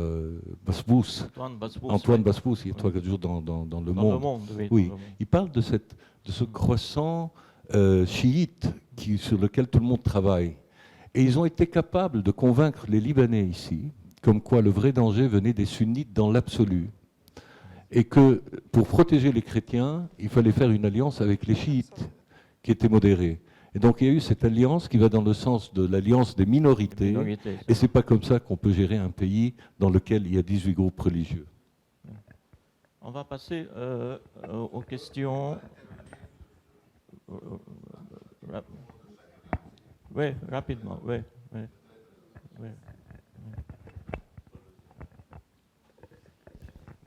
Antoine Basbous, il y a 3-4 jours dans Le Monde. Oui, il parle de ce croissant chiite sur lequel tout le monde travaille. Et ils ont été capables de convaincre les Libanais ici, comme quoi le vrai danger venait des sunnites dans l'absolu. Et que pour protéger les chrétiens, il fallait faire une alliance avec les chiites, qui étaient modérés. Et donc il y a eu cette alliance qui va dans le sens de l'alliance des minorités. Et ce n'est pas comme ça qu'on peut gérer un pays dans lequel il y a 18 groupes religieux. On va passer aux questions. Oui, rapidement. Oui.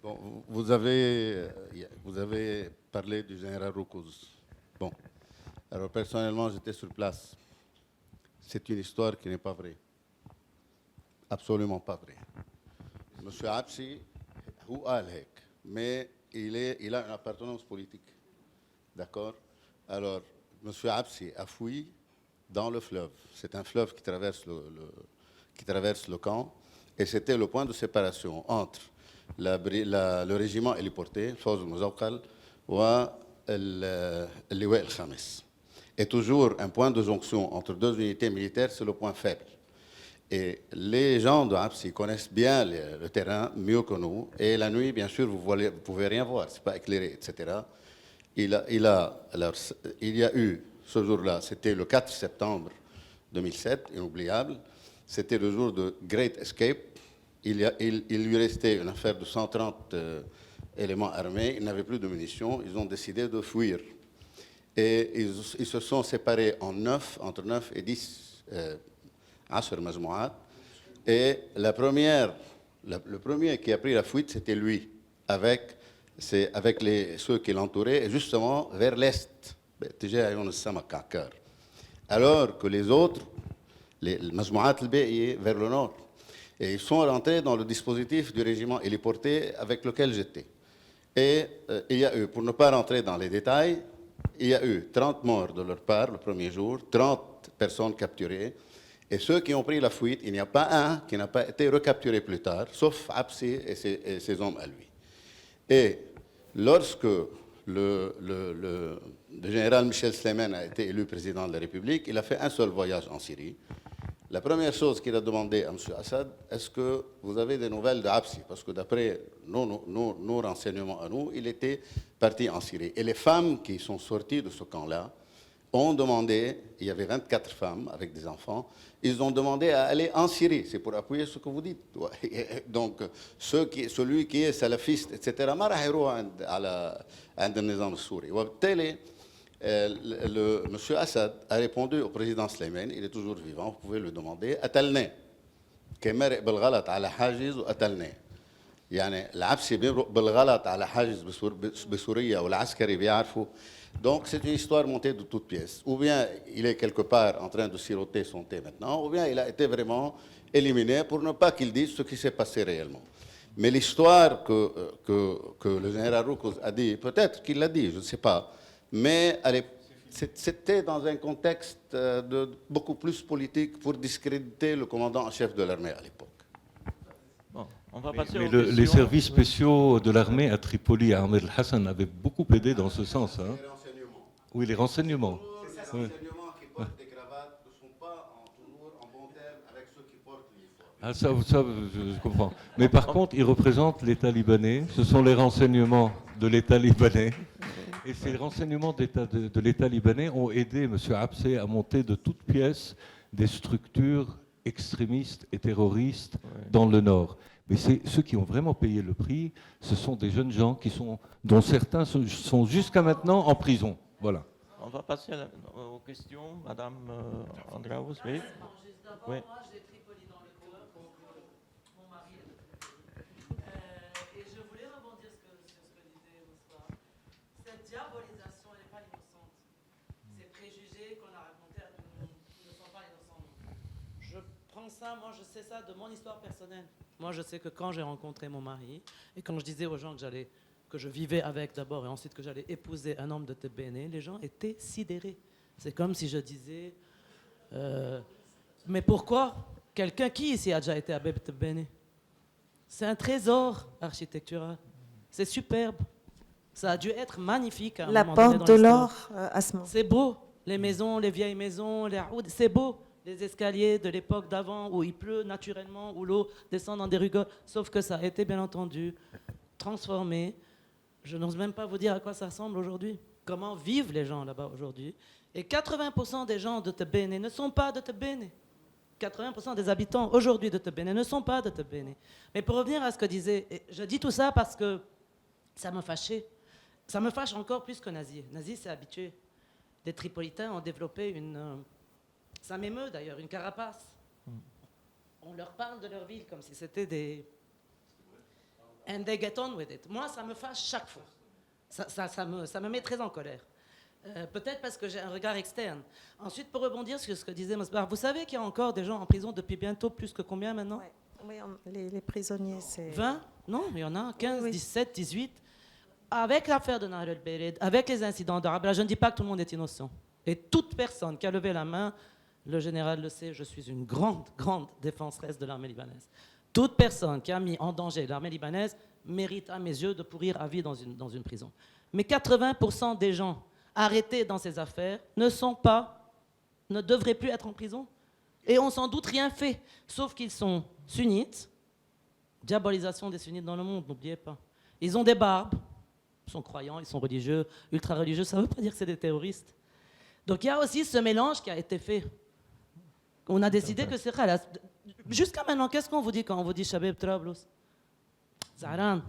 Bon, vous avez parlé du général Roukouz. Bon, alors personnellement, j'étais sur place. C'est une histoire qui n'est pas vraie. Absolument pas vraie. Monsieur Absi, mais il a une appartenance politique. D'accord? Alors, monsieur Absi a fui dans le fleuve. C'est un fleuve qui traverse le camp. Et c'était le point de séparation entre le régiment héliporté, Fawz al-Muzawqal, et le Liwa al-Khamis. Et toujours un point de jonction entre deux unités militaires, c'est le point faible. Et les gens de Absi connaissent bien le terrain mieux que nous. Et la nuit, bien sûr, vous ne pouvez rien voir, ce n'est pas éclairé, etc. Il y a eu, ce jour-là, c'était le 4 septembre 2007, inoubliable. C'était le jour de Great Escape. Il lui restait une affaire de 130 éléments armés. Ils n'avaient plus de munitions. Ils ont décidé de fuir. Et ils se sont séparés entre 9 et 10 Asr Majmouat. Et le premier qui a pris la fuite, c'était lui, avec ceux qui l'entouraient, justement vers l'est. Alors que les autres, les Majmouat al-Ba'iye, vers le nord. Et ils sont rentrés dans le dispositif du régiment héliporté avec lequel j'étais. Et il y a eu, pour ne pas rentrer dans les détails, il y a eu 30 morts de leur part le premier jour, 30 personnes capturées. Et ceux qui ont pris la fuite, il n'y a pas un qui n'a pas été recapturé plus tard, sauf Absi et ses hommes à lui. Et lorsque le général Michel Sleiman a été élu président de la République, il a fait un seul voyage en Syrie. La première chose qu'il a demandé à M. Assad, est-ce que vous avez des nouvelles de Absi? Parce que d'après nos renseignements à nous, il était parti en Syrie. Et les femmes qui sont sorties de ce camp-là ont demandé, il y avait 24 femmes avec des enfants, ils ont demandé à aller en Syrie. C'est pour appuyer ce que vous dites. Donc, celui qui est salafiste, etc., ما راح يروح عند النظام السوري. وبالتالي M. Assad a répondu au président Sleiman, il est toujours vivant, vous pouvez le demander, قتلناه. كمرق بالغلط على حاجز وقتلناه. يعني العبسي بيمرق بالغلط على حاجز بسوريا والعسكري بيعرفوا. Donc c'est une histoire montée de toutes pièces. Ou bien il est quelque part en train de siroter son thé maintenant, ou bien il a été vraiment éliminé pour ne pas qu'il dise ce qui s'est passé réellement. Mais l'histoire que le général Roukouz a dit, peut-être qu'il l'a dit, je ne sais pas, mais c'était dans un contexte de beaucoup plus politique pour discréditer le commandant en chef de l'armée à l'époque. Bon, on va passer mais les services spéciaux de l'armée à Tripoli, à Ahmed El-Hassan, avaient beaucoup aidé dans ce sens. Hein. Oui, les renseignements. C'est ces renseignements qui portent des cravates ne sont pas toujours en bon terme avec ceux qui portent l'uniforme. Ah, ça, je comprends. Mais par contre, ils représentent l'État libanais. Ce sont les renseignements de l'État libanais. Et ces renseignements de l'État libanais ont aidé M. Absi à monter de toutes pièces des structures extrémistes et terroristes dans le nord. Mais ceux qui ont vraiment payé le prix, ce sont des jeunes gens dont certains sont jusqu'à maintenant en prison. Voilà. On va passer aux questions. Madame Andraous, oui. Oui. Moi, je sais ça de mon histoire personnelle. Moi, je sais que quand j'ai rencontré mon mari et quand je disais aux gens que je vivais avec d'abord et ensuite que j'allais épouser un homme de Tebéné, les gens étaient sidérés. C'est comme si je disais mais pourquoi? Quelqu'un qui ici a déjà été à Beb Tebéné? C'est un trésor architectural. C'est superbe. Ça a dû être magnifique. À un La moment donné porte dans de l'histoire. l'or, Asma. C'est beau. Les maisons, les vieilles maisons, les aoud, c'est beau. les escaliers de l'époque d'avant où il pleut naturellement, où l'eau descend dans des rues, sauf que ça a été bien entendu transformé. Je n'ose même pas vous dire à quoi ça ressemble aujourd'hui, comment vivent les gens là-bas aujourd'hui. Et 80% des gens de Tebene ne sont pas de Tebene. 80% des habitants aujourd'hui de Tebene ne sont pas de Tebene. Mais pour revenir à ce que disait, et je dis tout ça parce que ça m'a fâché. Ça me fâche encore plus que Nazi. Nazi s'est habitué. Les Tripolitains ont développé ça m'émeut d'ailleurs, une carapace. On leur parle de leur ville comme si c'était des... And they get on with it. Moi, ça me fâche chaque fois. Ça me met très en colère. Peut-être parce que j'ai un regard externe. Ensuite, pour rebondir sur ce que disait Mosbar, vous savez qu'il y a encore des gens en prison depuis bientôt plus que combien maintenant? Oui, les prisonniers, c'est... 20? Non, il y en a 15, 17, 18. Avec l'affaire de Nahr el-Bered, avec les incidents d'Arabie, je ne dis pas que tout le monde est innocent. Et toute personne qui a levé la main, le général le sait, je suis une grande, grande défenseresse de l'armée libanaise. Toute personne qui a mis en danger l'armée libanaise mérite, à mes yeux, de pourrir à vie dans une prison. Mais 80% des gens arrêtés dans ces affaires ne devraient plus être en prison. Et on sans doute rien fait, sauf qu'ils sont sunnites. Diabolisation des sunnites dans le monde, n'oubliez pas. Ils ont des barbes, ils sont croyants, ils sont religieux, ultra-religieux, ça ne veut pas dire que c'est des terroristes. Donc il y a aussi ce mélange qui a été fait. On a décidé que c'est khalas. Jusqu'à maintenant, qu'est-ce qu'on vous dit quand on vous dit Shabab Trablus? Zahran.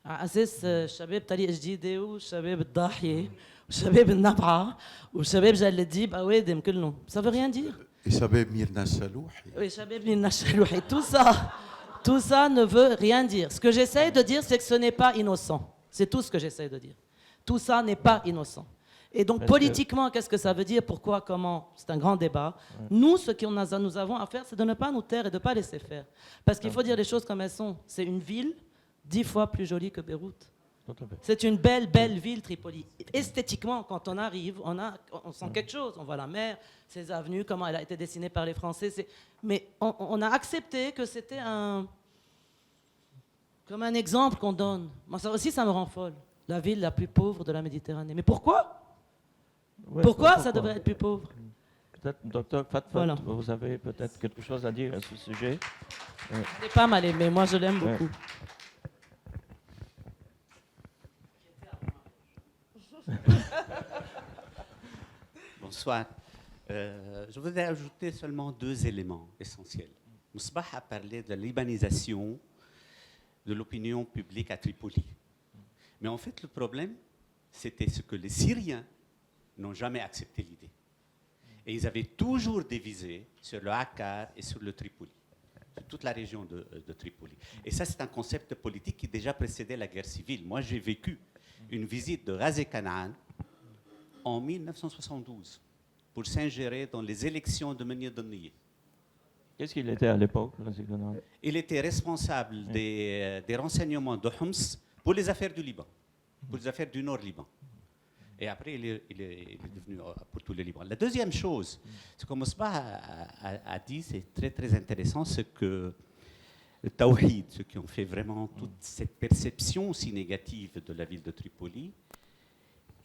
À أساس الشباب طريق جديدة والشباب الضاحية والشباب النبعة والشباب جلديب أوادم كلهم. Ça veut rien dire. Et Shabab Mirna Chalouhi. Oui, Shabab Mirna Chalouhi. Tout ça ne veut rien dire. Ce que j'essaie de dire, c'est que ce n'est pas innocent. C'est tout ce que j'essaie de dire. Tout ça n'est pas innocent. Et donc, politiquement, qu'est-ce que ça veut dire? Pourquoi? Comment? C'est un grand débat. Nous, ce que nous avons à faire, c'est de ne pas nous taire et de ne pas laisser faire. Parce qu'il faut dire les choses comme elles sont. C'est une ville 10 fois plus jolie que Beyrouth. C'est une belle, belle ville, Tripoli. Esthétiquement, quand on arrive, on sent quelque chose. On voit la mer, ses avenues, comment elle a été dessinée par les Français. Mais on a accepté que c'était comme un exemple qu'on donne. Moi, ça aussi, ça me rend folle. La ville la plus pauvre de la Méditerranée. Mais pourquoi? Pourquoi ça devrait être plus pauvre? Peut-être, docteur Fatfat, voilà. Vous avez peut-être quelque chose à dire à ce sujet. C'est pas mal aimé, moi je l'aime beaucoup. Bonsoir. Je voudrais ajouter seulement 2 éléments essentiels. Mosbah a parlé de la libanisation de l'opinion publique à Tripoli. Mais en fait, le problème, c'était ce que les Syriens n'ont jamais accepté l'idée. Et ils avaient toujours dévisé sur le Akkar et sur le Tripoli, sur toute la région de Tripoli. Et ça, c'est un concept politique qui déjà précédait la guerre civile. Moi, j'ai vécu une visite de Ghazi Kanaan en 1972 pour s'ingérer dans les élections de Menir Donnier. Qu'est-ce qu'il était à l'époque, Ghazi Kanaan? Il était responsable des renseignements de Homs pour les affaires du Liban, pour les affaires du Nord-Liban. Et après, il est devenu pour tout le Liban. La deuxième chose, ce que Mosbah a dit, c'est très, très intéressant, c'est que le Tawhid, ceux qui ont fait vraiment toute cette perception si négative de la ville de Tripoli,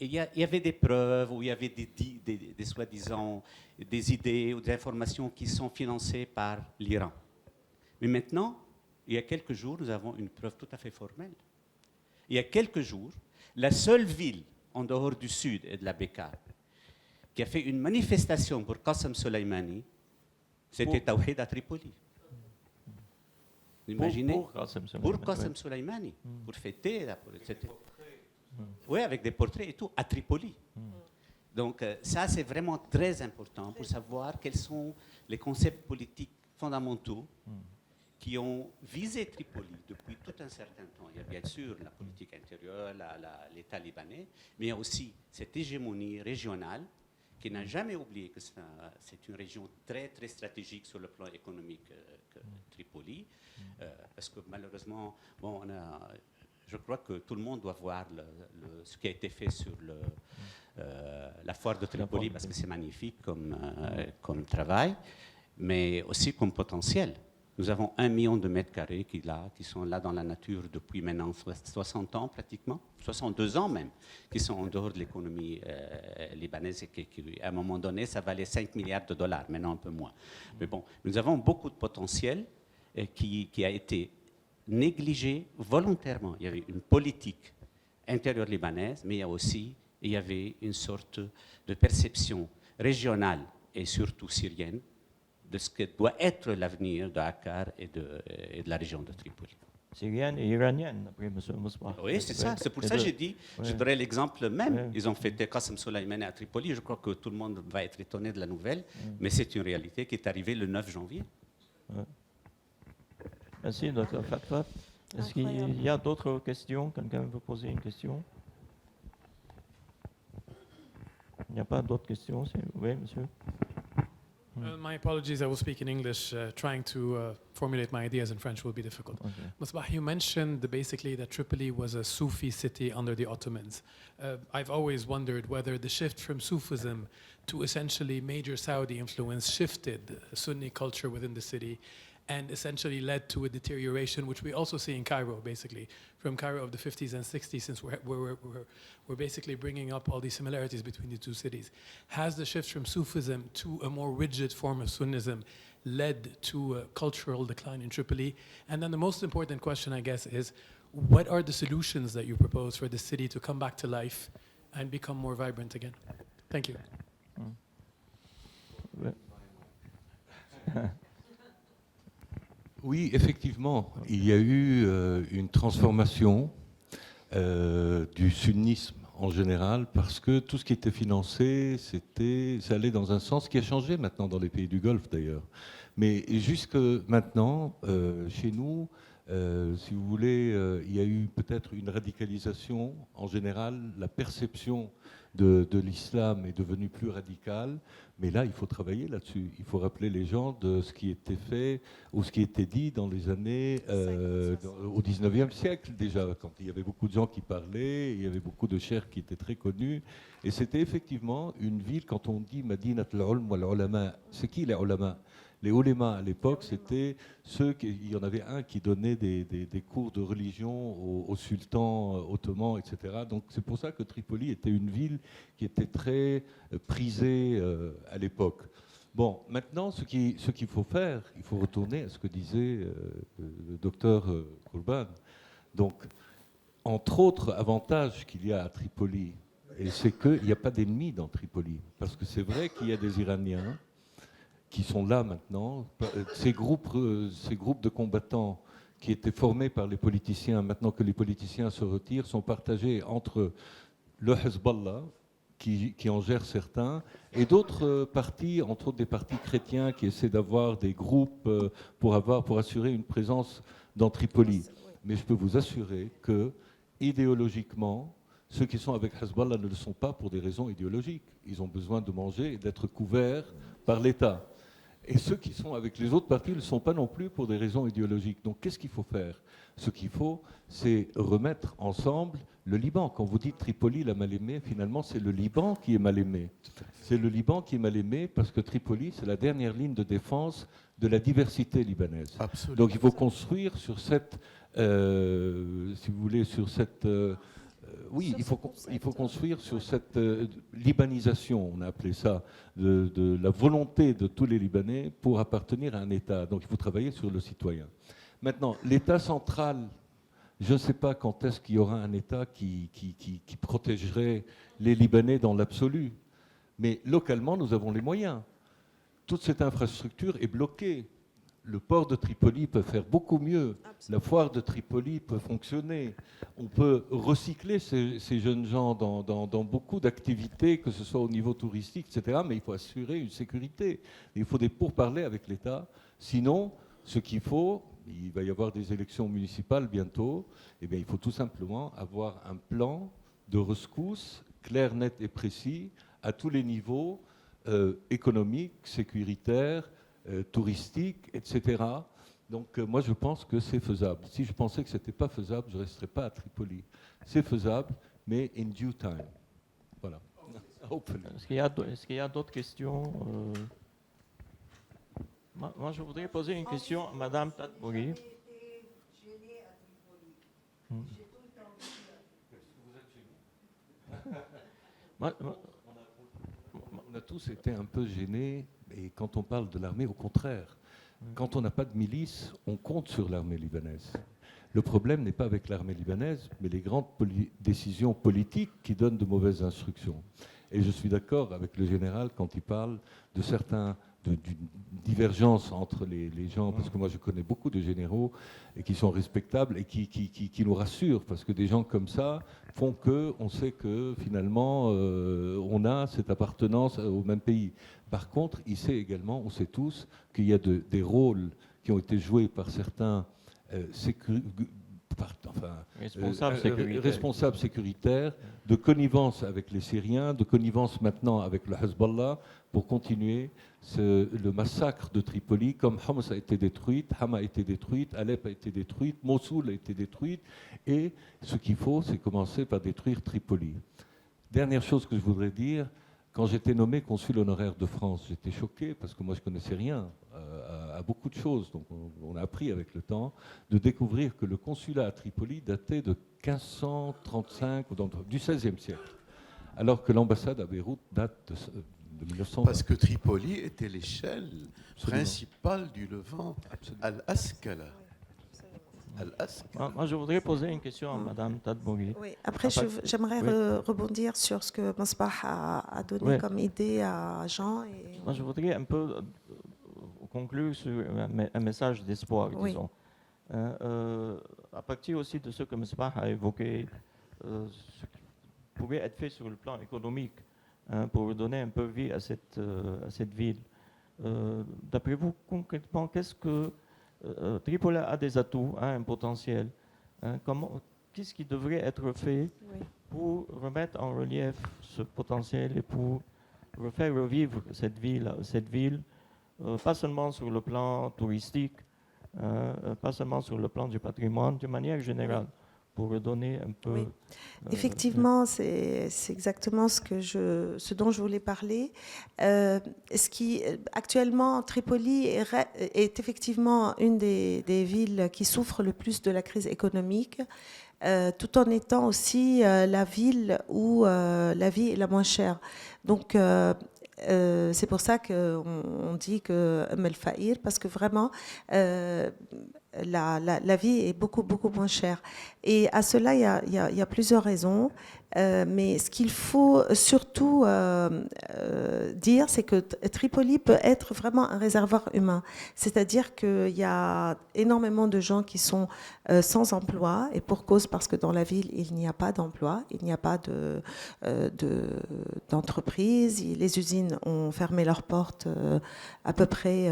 il y avait des preuves, ou il y avait des soi-disant des idées ou des informations qui sont financées par l'Iran. Mais maintenant, il y a quelques jours, nous avons une preuve tout à fait formelle. Il y a quelques jours, la seule ville en dehors du sud et de la Bekaa qui a fait une manifestation pour Qassem Soleimani, c'était Tawhid à Tripoli. Vous imaginez? Pour Qassem Soleimani, pour fêter. Oui, avec des portraits et tout, à Tripoli. Donc ça, c'est vraiment très important pour savoir quels sont les concepts politiques fondamentaux qui ont visé Tripoli depuis tout un certain temps. Il y a bien sûr la politique intérieure, l'État libanais, mais il y a aussi cette hégémonie régionale qui n'a jamais oublié que c'est une région très, très stratégique sur le plan économique que Tripoli, parce que malheureusement, je crois que tout le monde doit voir ce qui a été fait sur la foire de Tripoli, parce que c'est magnifique comme travail, mais aussi comme potentiel. Nous avons 1 million de mètres carrés qui sont là dans la nature depuis maintenant 60 ans pratiquement, 62 ans même, qui sont en dehors de l'économie libanaise et qui, à un moment donné, ça valait 5 milliards de dollars, maintenant un peu moins. Mais bon, nous avons beaucoup de potentiel qui a été négligé volontairement. Il y avait une politique intérieure libanaise, mais il y avait une sorte de perception régionale et surtout syrienne de ce que doit être l'avenir de Akkar et de la région de Tripoli. Syrienne et iranienne, après M. Mousbah. Oui, c'est ça. C'est pour ça que j'ai dit, je donnerai l'exemple même. Ils ont fêté Qasem Soleimani à Tripoli. Je crois que tout le monde va être étonné de la nouvelle, mais c'est une réalité qui est arrivée le 9 janvier. Merci, Dr. Fatfat. Est-ce qu'il y a d'autres questions? Quelqu'un veut poser une question? Il n'y a pas d'autres questions? Oui, monsieur. My apologies, I will speak in English. Trying to formulate my ideas in French will be difficult. Okay. Musbah, you mentioned basically that Tripoli was a Sufi city under the Ottomans. I've always wondered whether the shift from Sufism to essentially major Saudi influence shifted Sunni culture within the city and essentially led to a deterioration, which we also see in Cairo, basically, from Cairo of the 50s and 60s, since we're basically bringing up all these similarities between the two cities. Has the shift from Sufism to a more rigid form of Sunnism led to a cultural decline in Tripoli? And then the most important question, I guess, is what are the solutions that you propose for the city to come back to life and become more vibrant again? Thank you. Oui, effectivement, il y a eu une transformation du sunnisme en général, parce que tout ce qui était financé, ça allait dans un sens qui a changé maintenant dans les pays du Golfe d'ailleurs. Mais jusque maintenant, chez nous, si vous voulez, il y a eu peut-être une radicalisation en général, la perception de l'islam est devenue plus radicale, mais là il faut travailler là-dessus. Il faut rappeler les gens de ce qui était fait ou ce qui était dit dans les années au 19e siècle déjà, quand il y avait beaucoup de gens qui parlaient, il y avait beaucoup de cheikhs qui étaient très connus, et c'était effectivement une ville. Quand on dit Madinat al-Ulm wal-Ulama, c'est qui les ulama? Les ulémas à l'époque, c'était il y en avait un qui donnait des cours de religion au sultan ottoman, etc. Donc c'est pour ça que Tripoli était une ville qui était très prisée à l'époque. Bon, maintenant, ce qu'il faut faire, il faut retourner à ce que disait le docteur Kourban. Donc, entre autres avantages qu'il y a à Tripoli, et c'est qu'il n'y a pas d'ennemis dans Tripoli. Parce que c'est vrai qu'il y a des Iraniens qui sont là maintenant. Ces groupes de combattants qui étaient formés par les politiciens, maintenant que les politiciens se retirent, sont partagés entre le Hezbollah, qui en gère certains, et d'autres partis, entre autres des partis chrétiens qui essaient d'avoir des groupes pour assurer une présence dans Tripoli. Mais je peux vous assurer que, idéologiquement, ceux qui sont avec Hezbollah ne le sont pas pour des raisons idéologiques. Ils ont besoin de manger et d'être couverts par l'État. Et ceux qui sont avec les autres partis ne le sont pas non plus pour des raisons idéologiques. Donc qu'est-ce qu'il faut faire? Ce qu'il faut, c'est remettre ensemble le Liban. Quand vous dites Tripoli l'a mal aimé, finalement c'est le Liban qui est mal aimé. C'est le Liban qui est mal aimé parce que Tripoli, c'est la dernière ligne de défense de la diversité libanaise. Absolument. Donc il faut construire sur cette, si vous voulez, sur cette... oui, il faut construire sur cette libanisation, on a appelé ça, de la volonté de tous les Libanais pour appartenir à un État. Donc il faut travailler sur le citoyen. Maintenant, l'État central, je ne sais pas quand est-ce qu'il y aura un État qui protégerait les Libanais dans l'absolu. Mais localement, nous avons les moyens. Toute cette infrastructure est bloquée. Le port de Tripoli peut faire beaucoup mieux. La foire de Tripoli peut fonctionner. On peut recycler ces jeunes gens dans beaucoup d'activités, que ce soit au niveau touristique, etc. Mais il faut assurer une sécurité. Il faut des pourparlers avec l'État. Sinon, ce qu'il faut, il va y avoir des élections municipales bientôt, eh bien, il faut tout simplement avoir un plan de rescousse clair, net et précis à tous les niveaux, économiques, sécuritaires, touristique, etc. Donc moi je pense que c'est faisable. Si je pensais que ce n'était pas faisable, je ne resterais pas à Tripoli. C'est faisable, mais in due time. Voilà. Est-ce qu'il y a d'autres questions? Moi, je voudrais poser une question à Madame Tadbouri. On a tous été un peu gênés, et quand on parle de l'armée, au contraire, quand on n'a pas de milice, on compte sur l'armée libanaise. Le problème n'est pas avec l'armée libanaise, mais les grandes décisions politiques qui donnent de mauvaises instructions. Et je suis d'accord avec le général quand il parle de d'une divergence entre les gens, parce que moi je connais beaucoup de généraux et qui sont respectables et qui nous rassurent, parce que des gens comme ça font qu'on sait que finalement on a cette appartenance au même pays. Par contre, il sait également, on sait tous, qu'il y a des rôles qui ont été joués par certains responsables sécuritaires, de connivence avec les Syriens, de connivence maintenant avec le Hezbollah, pour continuer le massacre de Tripoli, comme Homs a été détruite, Hama a été détruite, Alep a été détruite, Mossoul a été détruite, et ce qu'il faut, c'est commencer par détruire Tripoli. Dernière chose que je voudrais dire, quand j'étais nommé consul honoraire de France, j'étais choqué, parce que moi je ne connaissais rien à beaucoup de choses, donc on a appris avec le temps, de découvrir que le consulat à Tripoli datait de 1535, du XVIe siècle, alors que l'ambassade à Beyrouth date de 1920. Parce que Tripoli était l'échelle principale du Levant, Al-Askala. Moi, je voudrais poser une question à Madame Tadbouri. Oui, après, j'aimerais rebondir sur ce que Mosbah a donné comme idée à Jean. Moi, je voudrais un peu conclure sur un message d'espoir, disons. À partir aussi de ce que Mosbah a évoqué, ce qui pourrait être fait sur le plan économique, pour donner un peu vie à cette ville. D'après vous, concrètement, qu'est-ce que Tripoli a des atouts, un potentiel. Qu'est-ce qui devrait être fait pour remettre en relief ce potentiel et pour refaire revivre cette ville, pas seulement sur le plan touristique, pas seulement sur le plan du patrimoine, de manière générale, pour redonner un peu... Oui. Effectivement, c'est exactement ce dont je voulais parler. Actuellement, Tripoli est effectivement une des villes qui souffre le plus de la crise économique, tout en étant aussi la ville où la vie est la moins chère. Donc, c'est pour ça qu'on dit que Mel Faïr, parce que vraiment, la vie est beaucoup, beaucoup moins chère. Et à cela, il y a plusieurs raisons. Mais ce qu'il faut surtout dire, c'est que Tripoli peut être vraiment un réservoir humain. C'est-à-dire qu'il y a énormément de gens qui sont sans emploi, et pour cause, parce que dans la ville, il n'y a pas d'emploi, il n'y a pas d'entreprise. Les usines ont fermé leurs portes à peu près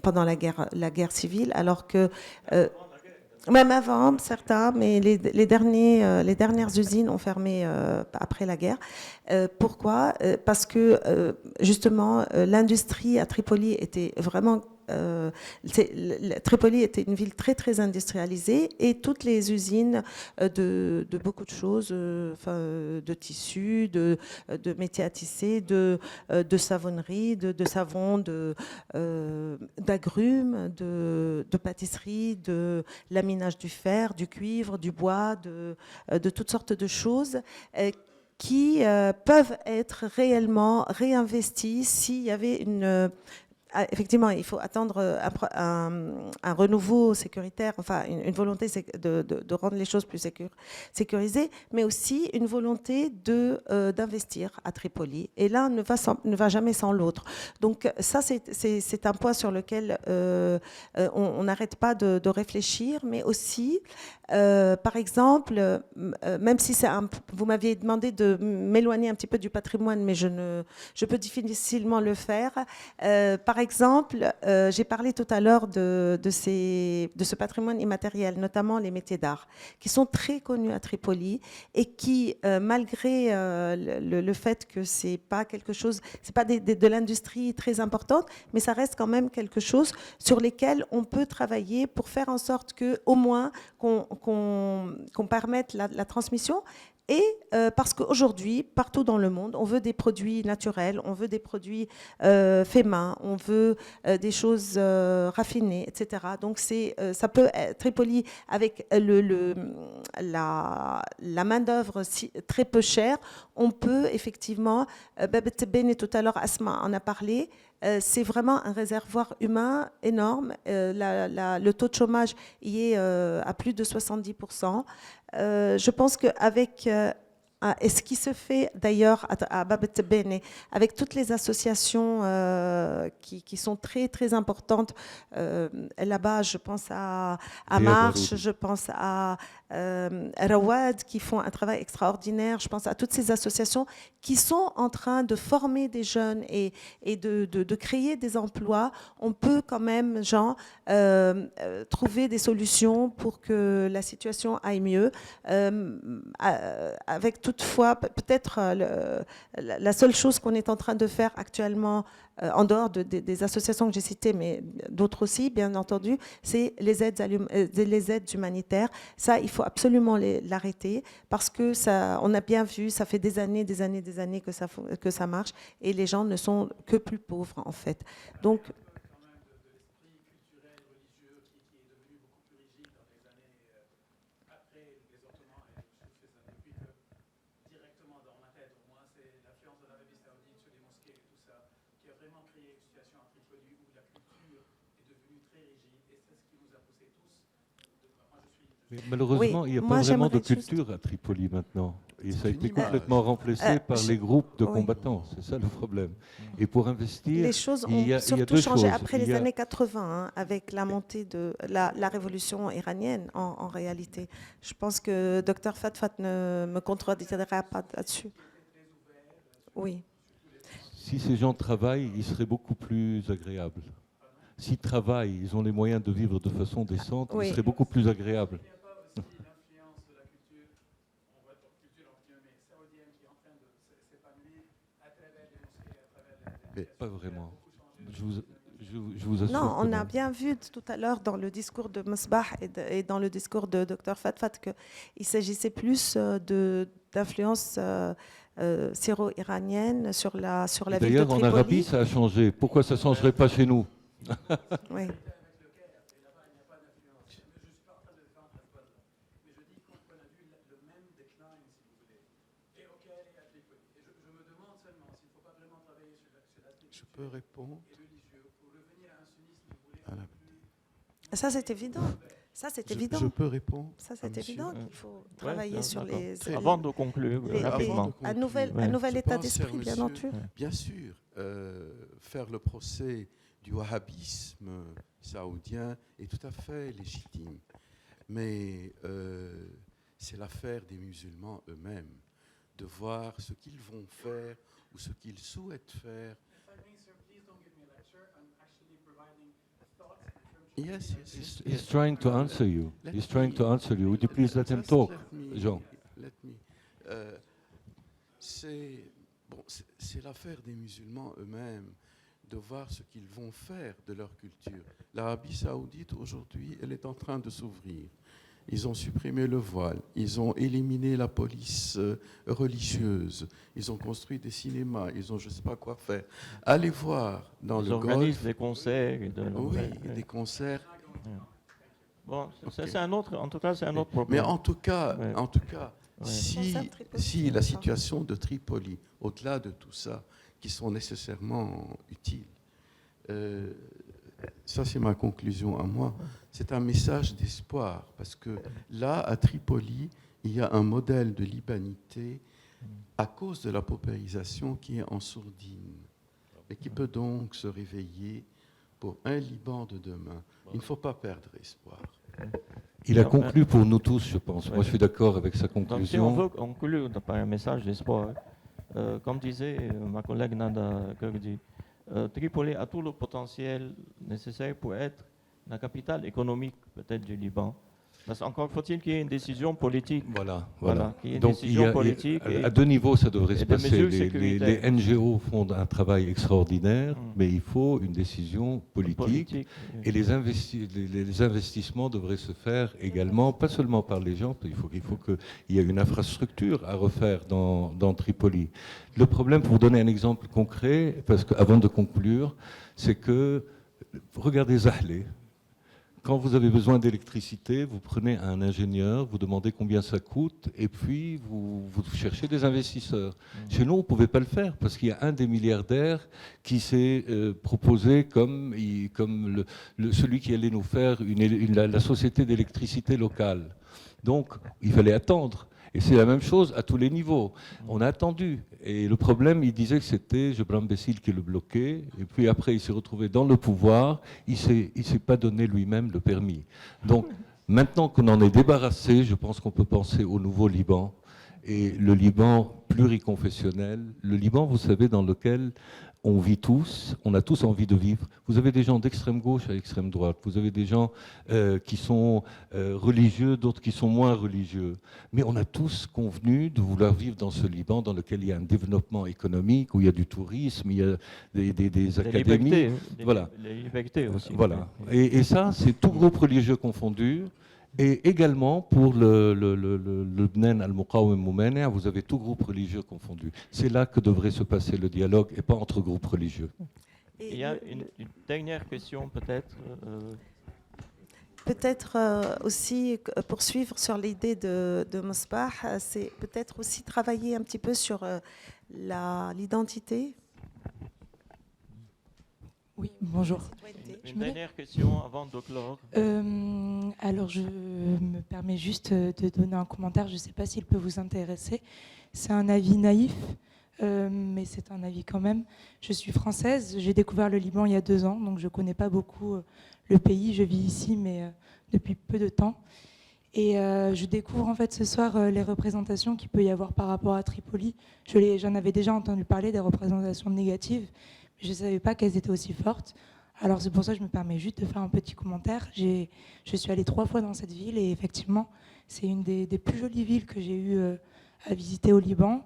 pendant la guerre civile, alors que... même avant, certains, mais les dernières usines ont fermé après la guerre. Pourquoi ? Parce que, justement, l'industrie à Tripoli était vraiment... Tripoli était une ville très, très industrialisée, et toutes les usines de beaucoup de choses, de tissus, de métiers à tisser, de savonnerie, de savon, d'agrumes, de pâtisserie, de laminage du fer, du cuivre, du bois, de toutes sortes de choses qui peuvent être réellement réinvesties s'il y avait effectivement, il faut attendre un renouveau sécuritaire, enfin une volonté de rendre les choses plus sécurisées, mais aussi une volonté d'investir à Tripoli. Et l'un ne va jamais sans l'autre. Donc ça, c'est un point sur lequel on n'arrête pas de réfléchir, mais aussi, par exemple, même si vous m'aviez demandé de m'éloigner un petit peu du patrimoine, mais je peux difficilement le faire. Par exemple, j'ai parlé tout à l'heure de ce patrimoine immatériel, notamment les métiers d'art, qui sont très connus à Tripoli et qui, malgré le fait que c'est pas quelque chose, c'est pas de l'industrie très importante, mais ça reste quand même quelque chose sur lesquels on peut travailler pour faire en sorte que, au moins, qu'on permette la transmission. Et parce qu'aujourd'hui, partout dans le monde, on veut des produits naturels, on veut des produits faits main, on veut des choses raffinées, etc. Donc ça peut être Tripoli avec la main-d'œuvre très peu chère, on peut effectivement, Bab el-Tebeni tout à l'heure, Asma en a parlé, c'est vraiment un réservoir humain énorme. Le taux de chômage y est à plus de 70%. Je pense qu'avec et ce qui se fait d'ailleurs à Bab el-Tebeni, avec toutes les associations qui sont très très importantes là-bas, je pense à Marche, je pense à Rawad qui font un travail extraordinaire, je pense à toutes ces associations qui sont en train de former des jeunes et de créer des emplois. On peut quand même trouver des solutions pour que la situation aille mieux, avec toutefois peut-être la seule chose qu'on est en train de faire actuellement en dehors des associations que j'ai citées, mais d'autres aussi, bien entendu, c'est les aides humanitaires. Ça, il faut absolument l'arrêter parce que ça, on a bien vu, ça fait des années que ça marche et les gens ne sont que plus pauvres en fait. Donc Mais malheureusement, il n'y a pas vraiment de culture à Tripoli maintenant. Et ça a été complètement remplacé par les groupes de combattants. C'est ça le problème. Et pour investir, les choses ont surtout changé après les années 80, avec la montée de la révolution iranienne en réalité. Je pense que Dr Fatfat ne me contredira pas là-dessus. Oui. Si ces gens travaillent, ils seraient beaucoup plus agréables. S'ils travaillent, ils ont les moyens de vivre de façon décente, ils seraient beaucoup plus agréables. Pas vraiment. Je vous assure. Non, on a bien vu tout à l'heure dans le discours de Msbah et dans le discours de Dr Fatfat qu'il s'agissait plus d'influence syro-iranienne sur la ville de Tripoli. D'ailleurs, en Arabie, ça a changé. Pourquoi ça ne changerait pas chez nous? Oui. Je peux répondre? Ça, c'est évident. Ça, c'est évident. Je peux répondre? Ça, c'est évident qu'il faut travailler sur les... Avant de conclure, un nouvel état d'esprit, bien entendu. Bien sûr. Faire le procès du wahhabisme saoudien est tout à fait légitime. Mais c'est l'affaire des musulmans eux-mêmes de voir ce qu'ils vont faire ou ce qu'ils souhaitent faire. Yes. He's trying to answer you. He's trying to answer you. Would you please let him talk, Jean? C'est l'affaire des musulmans eux-mêmes de voir ce qu'ils vont faire de leur culture. L'Arabie saoudite, aujourd'hui, elle est en train de s'ouvrir. Ils ont supprimé le voile, ils ont éliminé la police religieuse, ils ont construit des cinémas, ils ont je ne sais pas quoi faire. Allez voir dans le Golfe. Ils organisent des concerts. Des concerts. Bon, c'est un autre, en tout cas, c'est un autre problème. Mais en tout cas, si la situation de Tripoli, au-delà de tout ça, qui sont nécessairement utiles, ça c'est ma conclusion à moi, c'est un message d'espoir, parce que là, à Tripoli, il y a un modèle de libanité à cause de la paupérisation qui est en sourdine, et qui peut donc se réveiller pour un Liban de demain. Il ne faut pas perdre espoir. Il a conclu pour nous tous, je pense. Moi, je suis d'accord avec sa conclusion. Donc, si on veut conclure par un message d'espoir, comme disait ma collègue Nada Kurdi, Tripoli a tout le potentiel nécessaire pour être la capitale économique peut-être du Liban. Encore faut-il qu'il y ait une décision politique. Voilà. Qu'il y ait une Donc décision politique à deux niveaux, ça devrait se passer. Les sécuritaires. NGO font un travail extraordinaire, mais il faut une décision politique. Et les investissements devraient se faire également, pas seulement par les gens, il faut qu'il y ait une infrastructure à refaire dans Tripoli. Le problème, pour vous donner un exemple concret, parce qu'avant de conclure, c'est que, regardez Zahle. Quand vous avez besoin d'électricité, vous prenez un ingénieur, vous demandez combien ça coûte, et puis vous cherchez des investisseurs. Chez nous, on ne pouvait pas le faire, parce qu'il y a un des milliardaires qui s'est proposé comme celui qui allait nous faire la société d'électricité locale. Donc, il fallait attendre. Et c'est la même chose à tous les niveaux. On a attendu. Et le problème, il disait que c'était Gebran Bessil qui le bloquait. Et puis après, il s'est retrouvé dans le pouvoir. Il ne s'est pas donné lui-même le permis. Donc, maintenant qu'on en est débarrassé, je pense qu'on peut penser au nouveau Liban. Et le Liban pluriconfessionnel. Le Liban, vous savez, dans lequel on vit tous, on a tous envie de vivre. Vous avez des gens d'extrême gauche à extrême droite, vous avez des gens qui sont religieux, d'autres qui sont moins religieux. Mais on a tous convenu de vouloir vivre dans ce Liban dans lequel il y a un développement économique, où il y a du tourisme, il y a des académies. Libertés, voilà. Les libertés aussi. Voilà. Et ça, c'est tout groupe religieux confondu. Et également pour le Bnen al-Muqawim Moumania, vous avez tout groupe religieux confondu. C'est là que devrait se passer le dialogue et pas entre groupes religieux. Il y a une dernière question peut-être. Peut-être aussi poursuivre sur l'idée de Mosbah, c'est peut-être aussi travailler un petit peu sur l'identité. Oui, bonjour. Une dernière question avant de clore. Alors, je me permets juste de donner un commentaire. Je ne sais pas s'il peut vous intéresser. C'est un avis naïf, mais c'est un avis quand même. Je suis française. J'ai découvert le Liban il y a 2 ans, donc je ne connais pas beaucoup le pays. Je vis ici, mais depuis peu de temps. Et je découvre en fait ce soir les représentations qu'il peut y avoir par rapport à Tripoli. J'en avais déjà entendu parler, des représentations négatives. Je ne savais pas qu'elles étaient aussi fortes. Alors c'est pour ça que je me permets juste de faire un petit commentaire. Je suis allée 3 fois dans cette ville et effectivement, c'est une des plus jolies villes que j'ai eu à visiter au Liban.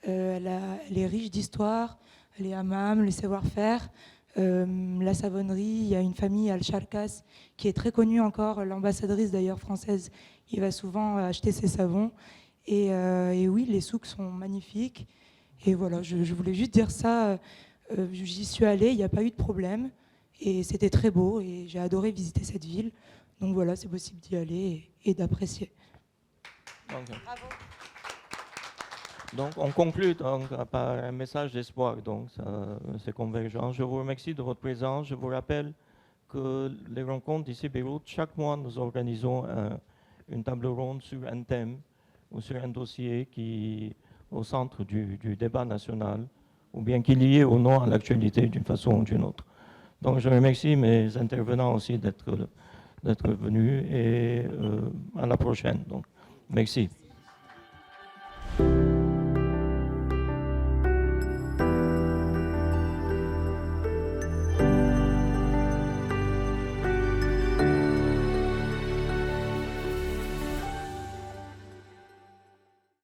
Elle est riche d'histoire, les hammams, les savoir-faire, la savonnerie. Il y a une famille, Al-Sharkas, qui est très connue encore, l'ambassadrice d'ailleurs française. Il va souvent acheter ses savons. Et oui, les souks sont magnifiques. Et voilà, je voulais juste dire ça. J'y suis allée, il n'y a pas eu de problème et c'était très beau et j'ai adoré visiter cette ville. Donc voilà, c'est possible d'y aller et d'apprécier. Bravo. Donc on conclut par un message d'espoir, donc c'est convergent. Je vous remercie de votre présence. Je vous rappelle que les rencontres d'ici Beyrouth, chaque mois nous organisons une table ronde sur un thème ou sur un dossier qui est au centre du débat national, ou bien qui est lié ou non à l'actualité d'une façon ou d'une autre. Donc je remercie mes intervenants aussi d'être venus et à la prochaine. Donc, merci.